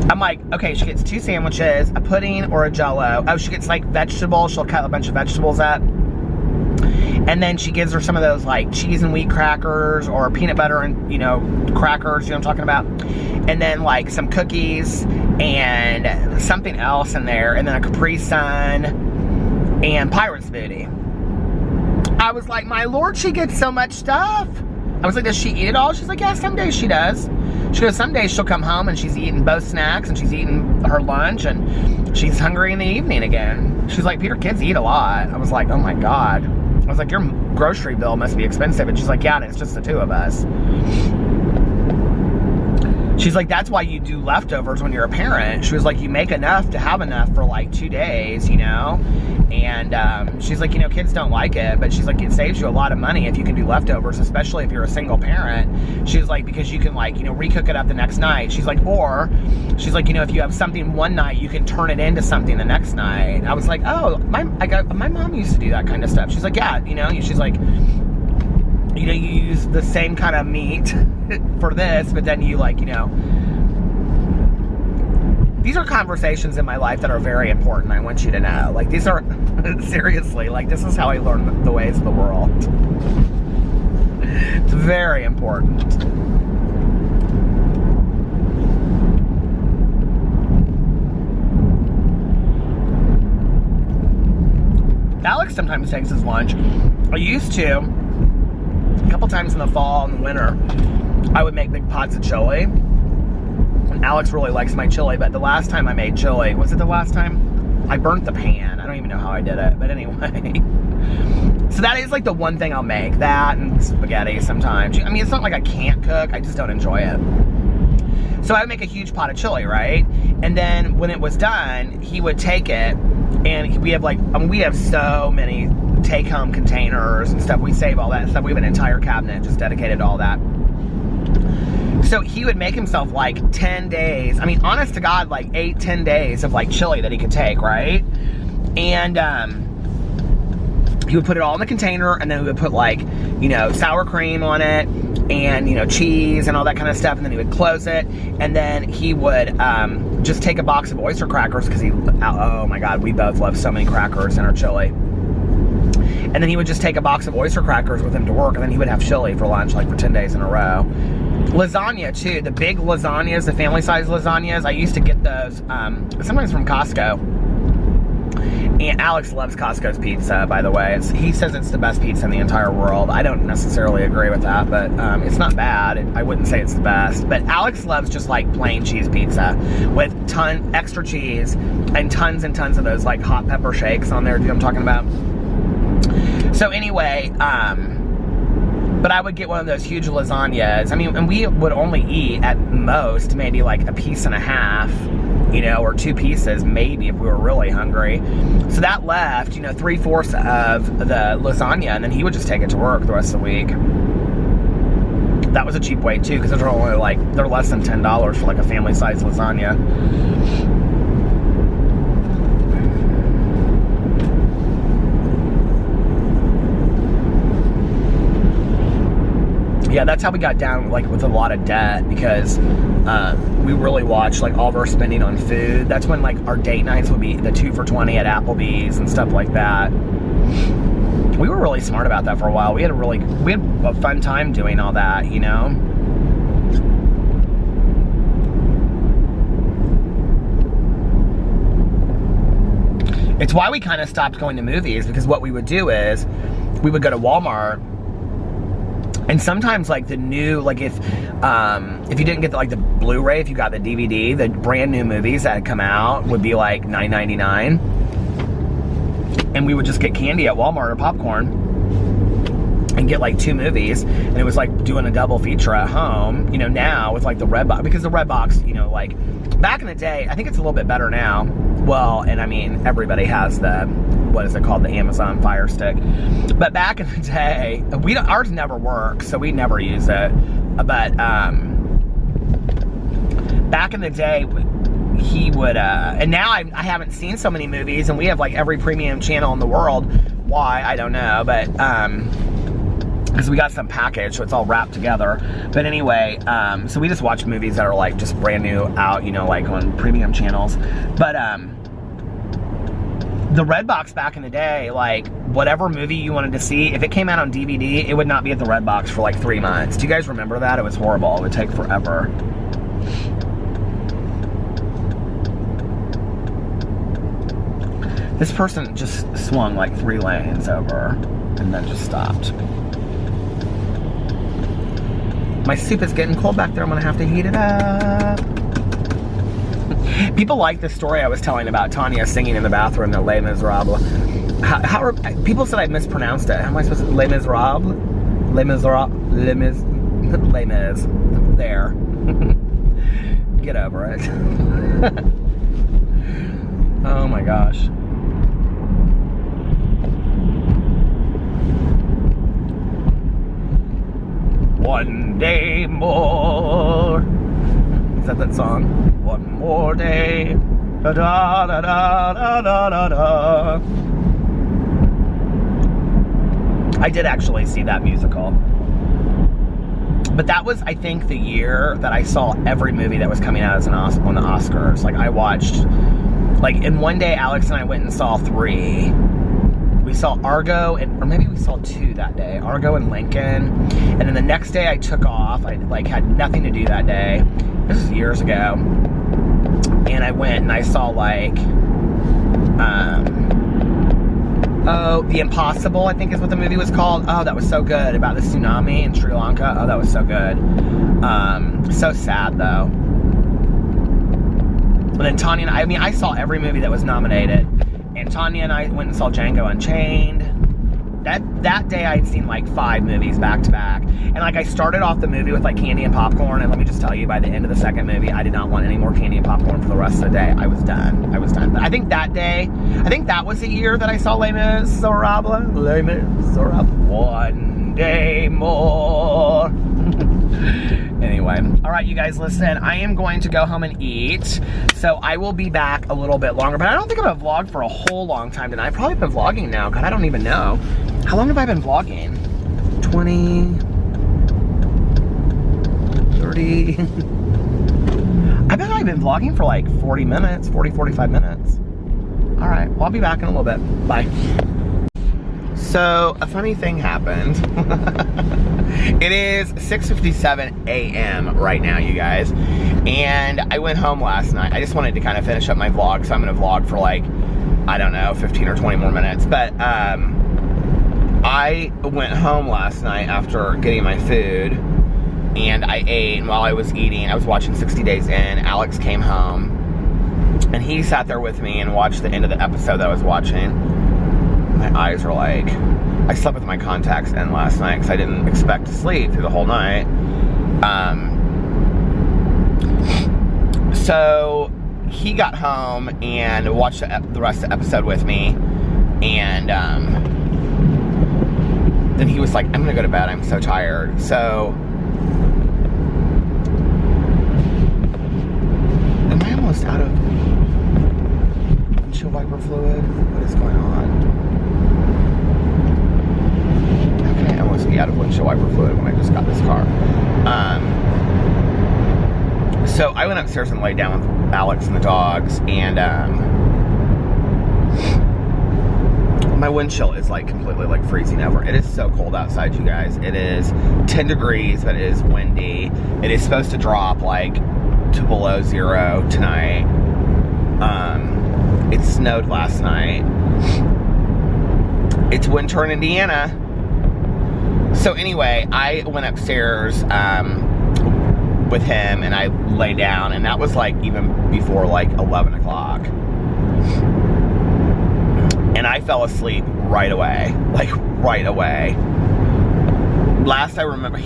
I'm like, okay, she gets 2 sandwiches, a pudding or a Jello. Oh, she gets like vegetables. She'll cut a bunch of vegetables up. And then she gives her some of those like cheese and wheat crackers, or peanut butter and, you know, crackers, you know what I'm talking about? And then like some cookies and something else in there. And then a Capri Sun and pirate's booty. I was like, my Lord, she gets so much stuff. I was like, does she eat it all? She's like, yeah, some days she does. She goes, some days she'll come home and she's eating both snacks and she's eating her lunch and she's hungry in the evening again. She's like, Peter, kids eat a lot. I was like, oh my God. I was like, your grocery bill must be expensive. And she's like, yeah, and it's just the two of us. She's like, that's why you do leftovers when you're a parent. She was like, you make enough to have enough for like 2 days, you know? And she's like, you know, kids don't like it, but she's like, it saves you a lot of money if you can do leftovers, especially if you're a single parent. She's like, because you can like, you know, recook it up the next night. She's like, or she's like, you know, if you have something one night, you can turn it into something the next night. I was like, oh, my mom used to do that kind of stuff. She's like, yeah, you know, she's like, you know, you use the same kind of meat for this, but then you like, you know, these are conversations in my life that are very important. I want you to know, like, these are seriously, like, this is how I learn the ways of the world. It's very important. Alex sometimes takes his lunch. I used to. A couple times in the fall and the winter, I would make big pots of chili. And Alex really likes my chili, but the last time I made chili, was it the last time? I burnt the pan. I don't even know how I did it, but anyway. So that is like the one thing I'll make, that and spaghetti sometimes. I mean, it's not like I can't cook, I just don't enjoy it. So I would make a huge pot of chili, right? And then when it was done, he would take it, and we have like, I mean, we have so many take-home containers and stuff. We save all that stuff. We have an entire cabinet just dedicated to all that. So he would make himself like 10 days, I mean, honest to God, like 8-10 days of like chili that he could take, right? And he would put it all in the container, and then we would put like, you know, sour cream on it, and, you know, cheese and all that kind of stuff, and then he would close it, and then he would just take a box of oyster crackers, because he, oh my God, we both love so many crackers in our chili. And then he would just take a box of oyster crackers with him to work, and then he would have chili for lunch, like for 10 days in a row. Lasagna too, the big lasagnas, the family size lasagnas, I used to get those sometimes from Costco. And Alex loves Costco's pizza, by the way. He says it's the best pizza in the entire world. I don't necessarily agree with that, but it's not bad. I wouldn't say it's the best. But Alex loves just like plain cheese pizza with extra cheese and tons of those like hot pepper shakes on there. Do you know what I'm talking about? So anyway, but I would get one of those huge lasagnas. I mean, and we would only eat at most maybe like a piece and a half, you know, or 2 pieces maybe if we were really hungry. So that left, you know, 3/4 of the lasagna, and then he would just take it to work the rest of the week. That was a cheap way too, because they're only like, they're less than $10 for like a family size lasagna. Yeah, that's how we got down like with a lot of debt, because we really watched like all of our spending on food. That's when like our date nights would be the 2 for $20 at Applebee's and stuff like that. We were really smart about that for a while. We had a fun time doing all that, you know. It's why we kind of stopped going to movies, because what we would do is we would go to Walmart. And sometimes, like, the new, like, if you didn't get, like, the Blu-ray, if you got the DVD, the brand new movies that had come out would be, like, $9.99. And we would just get candy at Walmart or popcorn and get, like, 2 movies. And it was, like, doing a double feature at home, you know, now with, like, the Redbox. Because the Redbox, you know, like, back in the day, I think it's a little bit better now. Well, and I mean, everybody has the, what is it called, the Amazon Fire Stick. But back in the day, ours never worked, so we never use it. But back in the day, he would, and now I haven't seen so many movies, and we have like every premium channel in the world. Why, I don't know, but because we got some package, so it's all wrapped together. But anyway, so we just watch movies that are like just brand new out, you know, like on premium channels. But the Redbox back in the day, like whatever movie you wanted to see, if it came out on DVD, it would not be at the Redbox for like 3 months. Do you guys remember that? It was horrible. It would take forever. This person just swung like 3 lanes over and then just stopped. My soup is getting cold back there. I'm gonna have to heat it up. People like the story I was telling about Tanya singing in the bathroom, the Les Miserables. People said I mispronounced it. How am I supposed to? Les Miserables? Les Miserables? Les Mis... Les Mis. There. Get over it. Oh my gosh. One day more. Is that song? One more day. Da da da da da da da da. I did actually see that musical. But that was, I think, the year that I saw every movie that was coming out as on the Oscars. Like, I watched, like, in one day, Alex and I went and saw 3. We saw Argo, or maybe we saw 2 that day. Argo and Lincoln. And then the next day I took off. I, like, had nothing to do that day. This is years ago. And I went and I saw, like, oh, The Impossible, I think is what the movie was called. Oh, that was so good. About the tsunami in Sri Lanka. Oh, that was so good. So sad, though. And then Tanya and I saw every movie that was nominated. And Tanya and I went and saw Django Unchained. That day I had seen like 5 movies back to back. And like I started off the movie with like candy and popcorn, and let me just tell you, by the end of the second movie, I did not want any more candy and popcorn for the rest of the day. I was done. But I think that day, that was the year that I saw Les Miserables. Les Miserables. One day more. Anyway, all right, you guys, listen, I am going to go home and eat, so I will be back a little bit longer, but I don't think I'm gonna vlog for a whole long time tonight. I've probably been vlogging now, God, I don't even know. How long have I been vlogging? 20, 30. I bet I've been vlogging for like 40 minutes, 45 minutes. All right, well, I'll be back in a little bit. Bye. So, a funny thing happened. It is 6:57 a.m. right now, you guys. And I went home last night. I just wanted to kind of finish up my vlog, so I'm going to vlog for like, I don't know, 15 or 20 more minutes. But I went home last night after getting my food. And I ate, and while I was eating, I was watching 60 Days In. Alex came home. And he sat there with me and watched the end of the episode that I was watching. My eyes are like, I slept with my contacts in last night because I didn't expect to sleep through the whole night. So he got home and watched the rest of the episode with me, and then he was like, I'm gonna go to bed, I'm so tired. So am I almost out of windshield wiper fluid? What is going on? I almost be out of windshield wiper fluid when I just got this car. So I went upstairs and laid down with Alex and the dogs, and my windshield is like completely like freezing over. It is so cold outside, you guys. It is 10 degrees, but it is windy. It is supposed to drop like to below 0 tonight. It snowed last night. It's winter in Indiana. So anyway, I went upstairs with him, and I lay down, and that was like even before like 11 o'clock. And I fell asleep right away, like right away. Last I remember,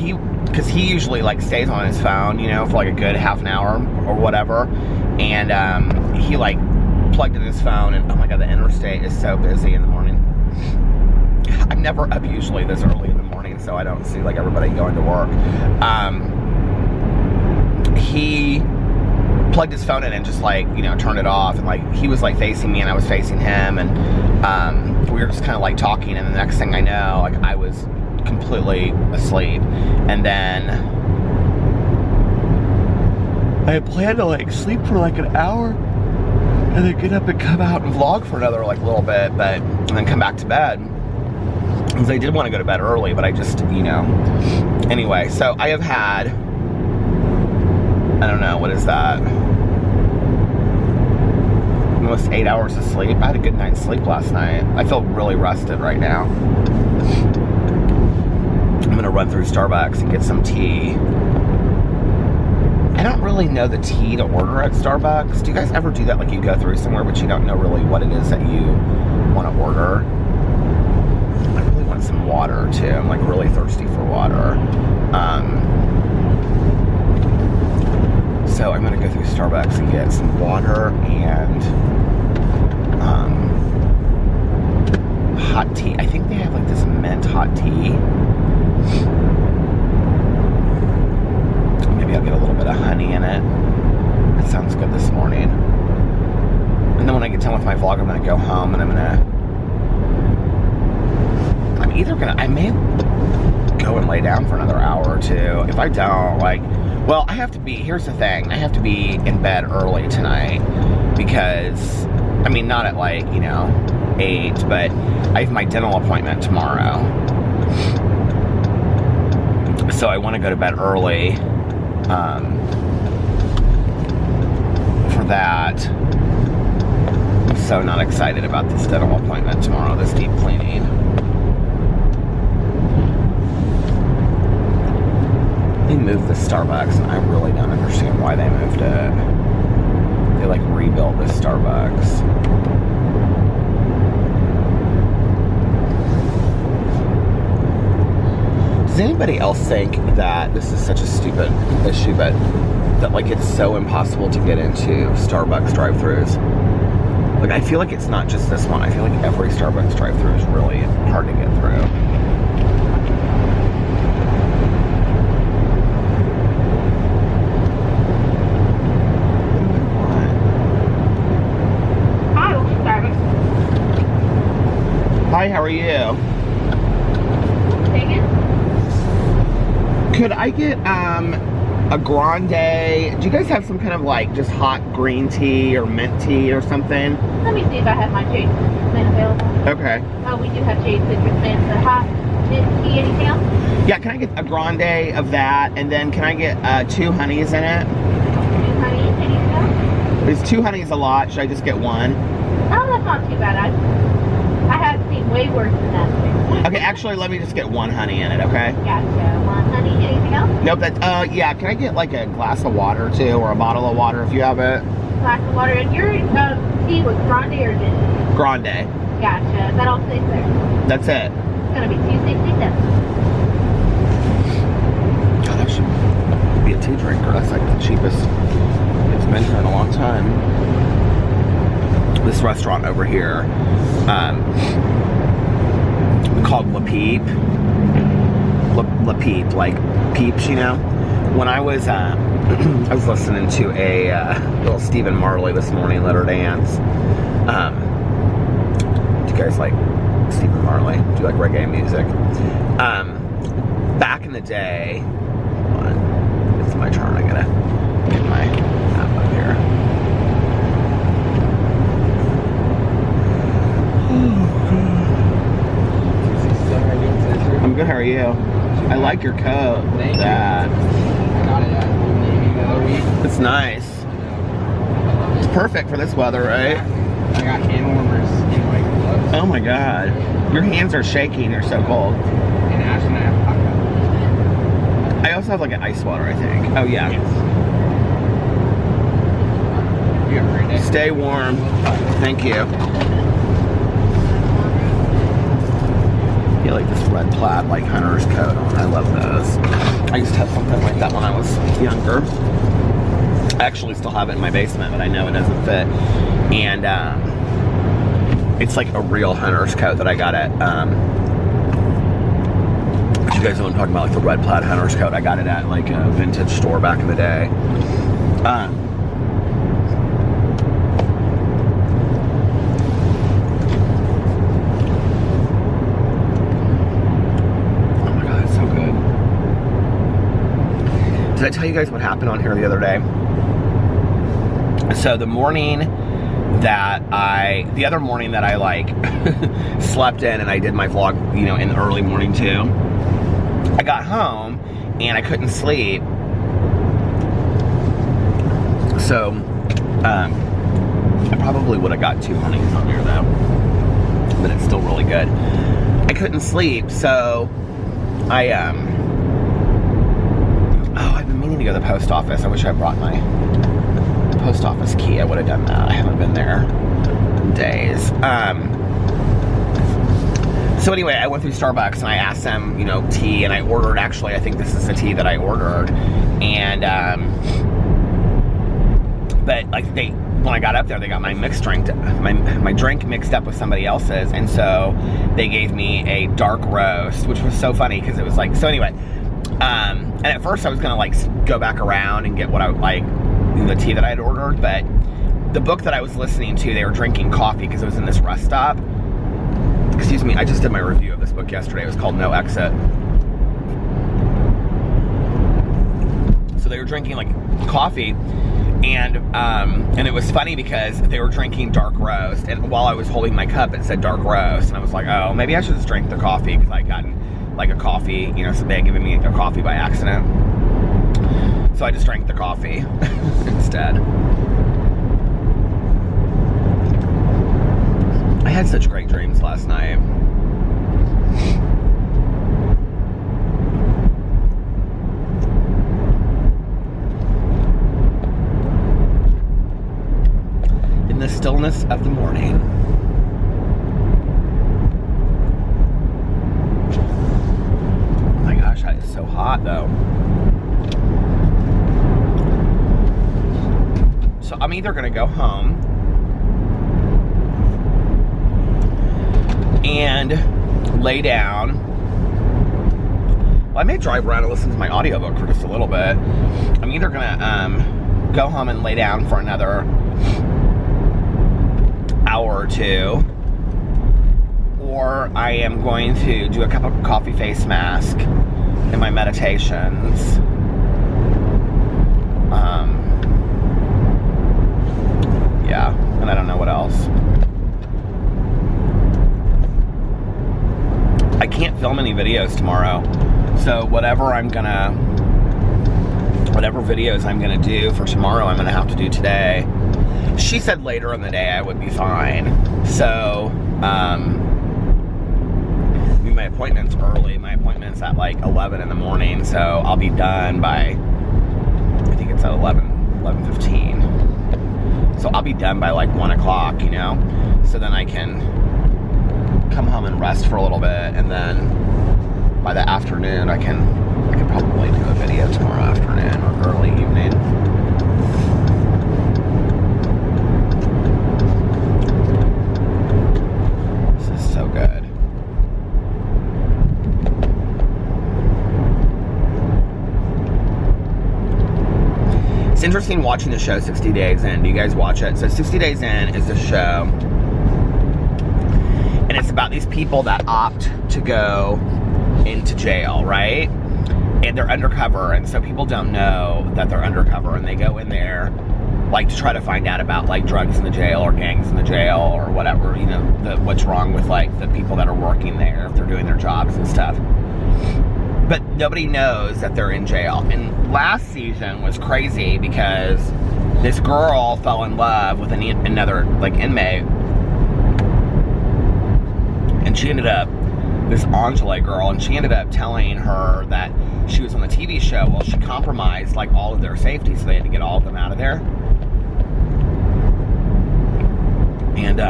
because he usually like stays on his phone, you know, for like a good half an hour or whatever. And he like plugged in his phone, and oh my God, the interstate is so busy in the morning. I'm never up usually this early in the morning, so I don't see like everybody going to work. He plugged his phone in and just like, you know, turned it off, and like he was like facing me and I was facing him, and we were just kind of like talking, and the next thing I know, like I was completely asleep. And then I had planned to like sleep for like an hour and then get up and come out and vlog for another like little bit, and then come back to bed. Because I did want to go to bed early, but I just, you know. Anyway, so I have had, I don't know, what is that? Almost 8 hours of sleep. I had a good night's sleep last night. I feel really rested right now. I'm going to run through Starbucks and get some tea. really know the tea to order at Starbucks. Do you guys ever do that? Like you go through somewhere, but you don't know really what it is that you want to order? I really want some water too. I'm like really thirsty for water. So I'm gonna go through Starbucks and get some water and hot tea. I think they have like this mint hot tea. Maybe I'll get a little bit of honey in it. That sounds good this morning. And then when I get done with my vlog, I'm gonna go home and I may go and lay down for another hour or two. If I don't, like, well, here's the thing, I have to be in bed early tonight because, I mean, not at like, 8, but I have my dental appointment tomorrow. So I want to go to bed early for that. I'm so not excited about this dental appointment tomorrow, this deep cleaning. They moved the Starbucks, and I really don't understand why they moved it. They like rebuilt this Starbucks. Does anybody else think that this is such a stupid issue, but that like it's so impossible to get into Starbucks drive-thrus? Like I feel like it's not just this one. I feel like every Starbucks drive-thru is really hard to get through. Hi, how are you? Could I get a grande? Do you guys have some kind of like just hot green tea or mint tea or something? Let me see if I have my jade mint available. Okay. Oh, we do have jade citrus mint. The hot mint tea, anything else? Yeah, can I get a grande of that? And then can I get 2 honeys in it? 2 honeys, anything else? Is 2 honeys a lot? Should I just get 1? Oh, that's not too bad. I have seen way worse than that. Okay, actually, let me just get 1 honey in it, okay? Gotcha. 1 honey, anything else? Nope, yeah, can I get like a glass of water too, or a bottle of water if you have it? Glass of water. And your tea was grande or mint? Grande. Gotcha. Is that all 6 there? That's it. It's gonna be $2.67. God, that should be a tea drinker. That's like the cheapest it's been here in a long time. This restaurant over here, called La Peep. La Peep, like peeps, When I was, I was listening to a little Stephen Marley this morning, Let Her Dance. Do you guys like Stephen Marley? Do you like reggae music? Back in the day, hold on, it's my turn. I gotta get my app up here. I'm good, how are you? I like your coat. Thank you. I got it at Old Navy the other week. It's nice. It's perfect for this weather, right? I got hand warmers in my gloves. Oh my god. Your hands are shaking, they're so cold. And Ash and I have hot cup. I also have like an ice water, I think. Oh yeah. Yes. You have a great day. Stay warm. Thank you. Yeah, like this red plaid, like hunter's coat on. I love those. I used to have something like that when I was younger. I actually still have it in my basement, but I know it doesn't fit. And it's like a real hunter's coat that I got at, if you guys know what I'm talking about, like the red plaid hunter's coat. I got it at like a vintage store back in the day. Did I tell you guys what happened on here the other day? So the other morning that I like slept in and I did my vlog, in the early morning too. I got home and I couldn't sleep. So, I probably would have got 2 honeys on here though, but it's still really good. I couldn't sleep, so I Oh, I've been meaning to go to the post office. I wish I brought my post office key. I would have done that. I haven't been there in days. So anyway, I went through Starbucks and I asked them, you know, tea, and I ordered, actually, I think this is the tea that I ordered. And, but like when I got up there, they got my mixed drink, my drink mixed up with somebody else's. And so they gave me a dark roast, which was so funny because it was like, so anyway, and at first I was going to like go back around and get what I would like, the tea that I had ordered. But the book that I was listening to, they were drinking coffee because it was in this rest stop. Excuse me, I just did my review of this book yesterday. It was called No Exit. So they were drinking like coffee, and it was funny because they were drinking dark roast, and while I was holding my cup it said dark roast, and I was like, oh, maybe I should just drink the coffee because I'd gotten like a coffee, you know, so they had given me a coffee by accident. So I just drank the coffee instead. I had such great dreams last night. In the stillness of the morning. Oh my gosh, that is so hot though. So I'm either gonna go home and lay down. Well, I may drive around and listen to my audiobook for just a little bit. I'm either gonna go home and lay down for another hour or two, or I am going to do a cup of coffee face mask in my meditations. Yeah, and I don't know what else. I can't film any videos tomorrow, so whatever videos I'm gonna do for tomorrow, I'm gonna have to do today. She said later in the day I would be fine. So, I mean, my appointment's early. My appointment's at like 11 in the morning, so I'll be done by, I think it's at 11:15. So I'll be done by like 1 o'clock, you know? So then I can come home and rest for a little bit, and then by the afternoon I can probably do a video tomorrow afternoon or early evening. This is so good. It's interesting watching the show 60 Days In. Do you guys watch it? So 60 Days In is a show, and it's about these people that opt to go into jail, right? And they're undercover, and so people don't know that they're undercover, and they go in there like to try to find out about like drugs in the jail or gangs in the jail or whatever, you know, what's wrong with like the people that are working there, if they're doing their jobs and stuff. But nobody knows that they're in jail. And last season was crazy because this girl fell in love with another like inmate, and she ended up, this Angela girl, and she ended up telling her that she was on the TV show. Well, she compromised like all of their safety, so they had to get all of them out of there. And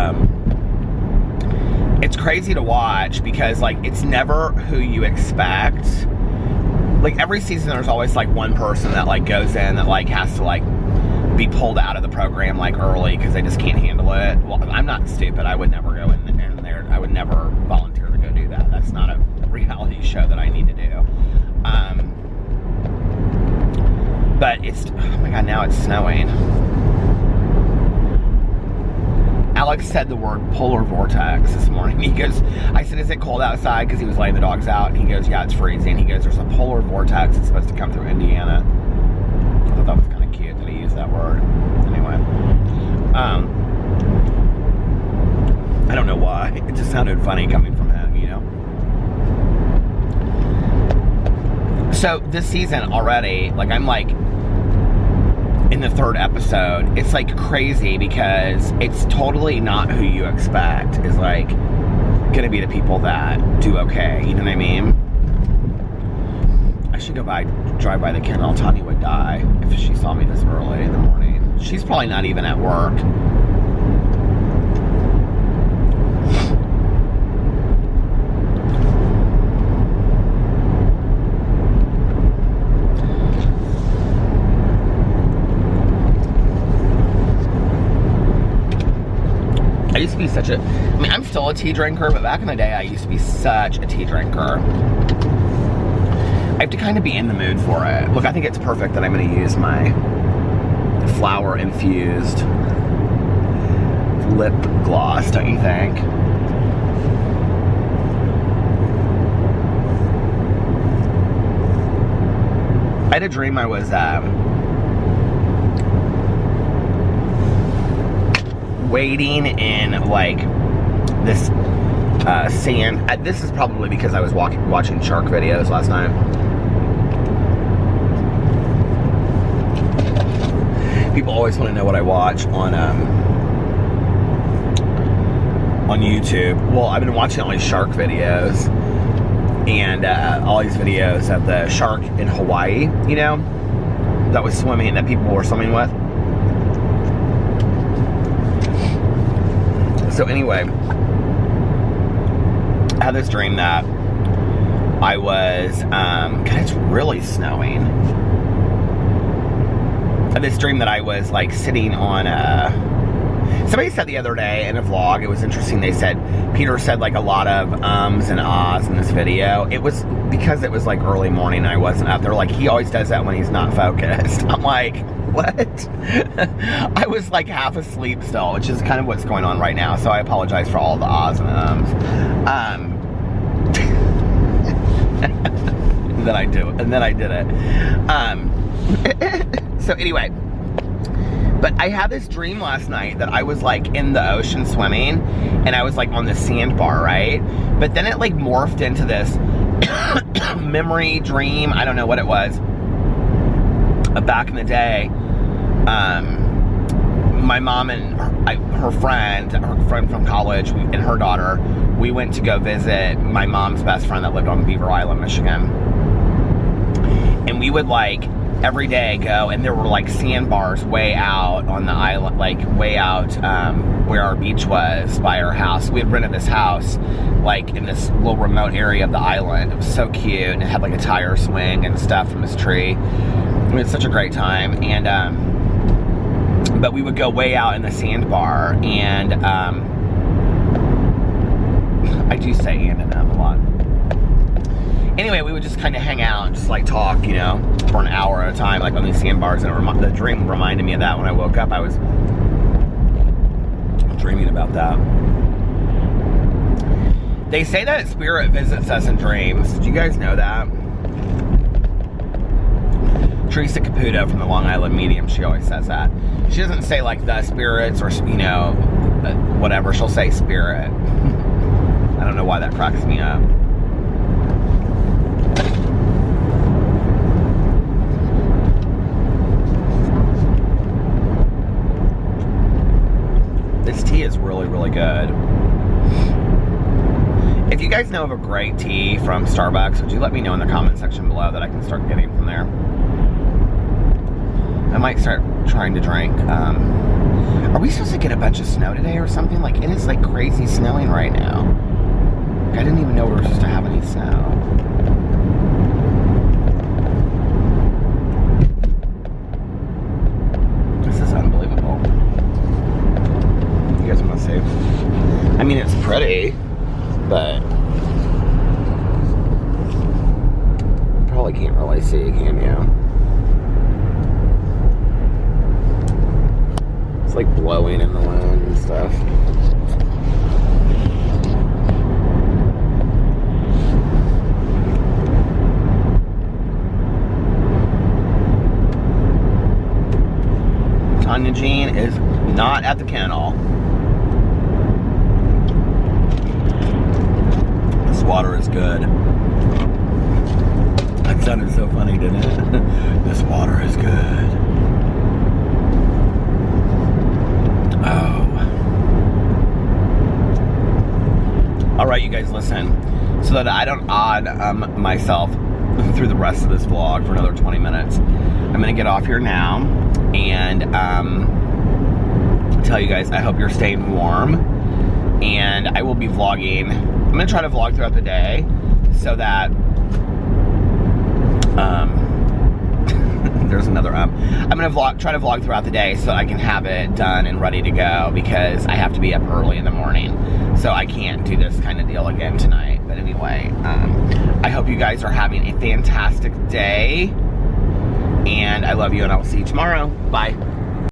it's crazy to watch because like it's never who you expect. Like every season there's always like one person that like goes in that like has to like be pulled out of the program like early because they just can't handle it. Well, I'm not stupid. I would never go in there. I would never volunteer to go do that. That's not a reality show that I need to do. But it's, oh my God, now it's snowing. Alex said the word polar vortex this morning. He goes, I said, is it cold outside? Because he was laying the dogs out. And he goes, yeah, it's freezing. He goes, there's a polar vortex that's supposed to come through Indiana. I thought that was kind of cute that he used that word. Anyway. I don't know why. It just sounded funny coming from him, you know? So this season already, like I'm like in the third episode, it's like crazy because it's totally not who you expect is like gonna be the people that do okay, you know what I mean? I should drive by the kennel. Tanya would die if she saw me this early in the morning. She's probably not even at work. I used to be such a, I mean, I'm still a tea drinker, but back in the day, I used to be such a tea drinker. I have to kind of be in the mood for it. Look, I think it's perfect that I'm going to use my flower-infused lip gloss, don't you think? I had a dream I was, wading in like this sand. This is probably because I was watching shark videos last night. People always want to know what I watch on YouTube. Well, I've been watching all these shark videos and all these videos of the shark in Hawaii, you know, that was swimming, that people were swimming with. So anyway, I had this dream that I was, God, it's really snowing. I had this dream that I was like sitting on somebody said the other day in a vlog, it was interesting, they said, Peter said like a lot of ums and ahs in this video. It was because it was like early morning and I wasn't up there. Like, he always does that when he's not focused. I'm like, what? I was like half asleep still, which is kind of what's going on right now, so I apologize for all the ahs and ums. And then I did it. So anyway, but I had this dream last night that I was like in the ocean swimming and I was like on the sandbar, right? But then it like morphed into this memory dream. I don't know what it was. Back in the day, my mom and her friend from college and her daughter, we went to go visit my mom's best friend that lived on Beaver Island, Michigan. And we would like every day go, and there were like sandbars way out on the island, like way out where our beach was by our house. We had rented this house like in this little remote area of the island. It was so cute, and it had like a tire swing and stuff from this tree. We had such a great time, and but we would go way out in the sandbar, and I do say and a lot. Anyway, we would just kind of hang out and just like talk, you know, for an hour at a time, like on these sandbars, and the dream reminded me of that. When I woke up, I was dreaming about that. They say that spirit visits us in dreams. Did you guys know that? Teresa Caputo from the Long Island Medium, she always says that. She doesn't say like the spirits or, you know, whatever. She'll say spirit. I don't know why that cracks me up. This tea is really, really good. If you guys know of a great tea from Starbucks, would you let me know in the comment section below that I can start getting from there? I might start trying to drink. Are we supposed to get a bunch of snow today or something? Like, it is like crazy snowing right now. I didn't even know we were supposed to have any snow. This is unbelievable. You guys want to see? I mean, it's pretty, but you probably can't really see, can you? It's like blowing in the wind and stuff. Tanya Jean is not at the kennel. This water is good. That sounded so funny, didn't it? This water is good. Oh. Alright, you guys, listen. So that I don't odd myself through the rest of this vlog for another 20 minutes. I'm gonna get off here now and tell you guys I hope you're staying warm, and I will be vlogging. I'm gonna try to vlog throughout the day so that there's another I'm gonna try to vlog throughout the day so I can have it done and ready to go, because I have to be up early in the morning, so I can't do this kind of deal again tonight. But anyway, I hope you guys are having a fantastic day, and I love you, and I'll see you tomorrow. Bye.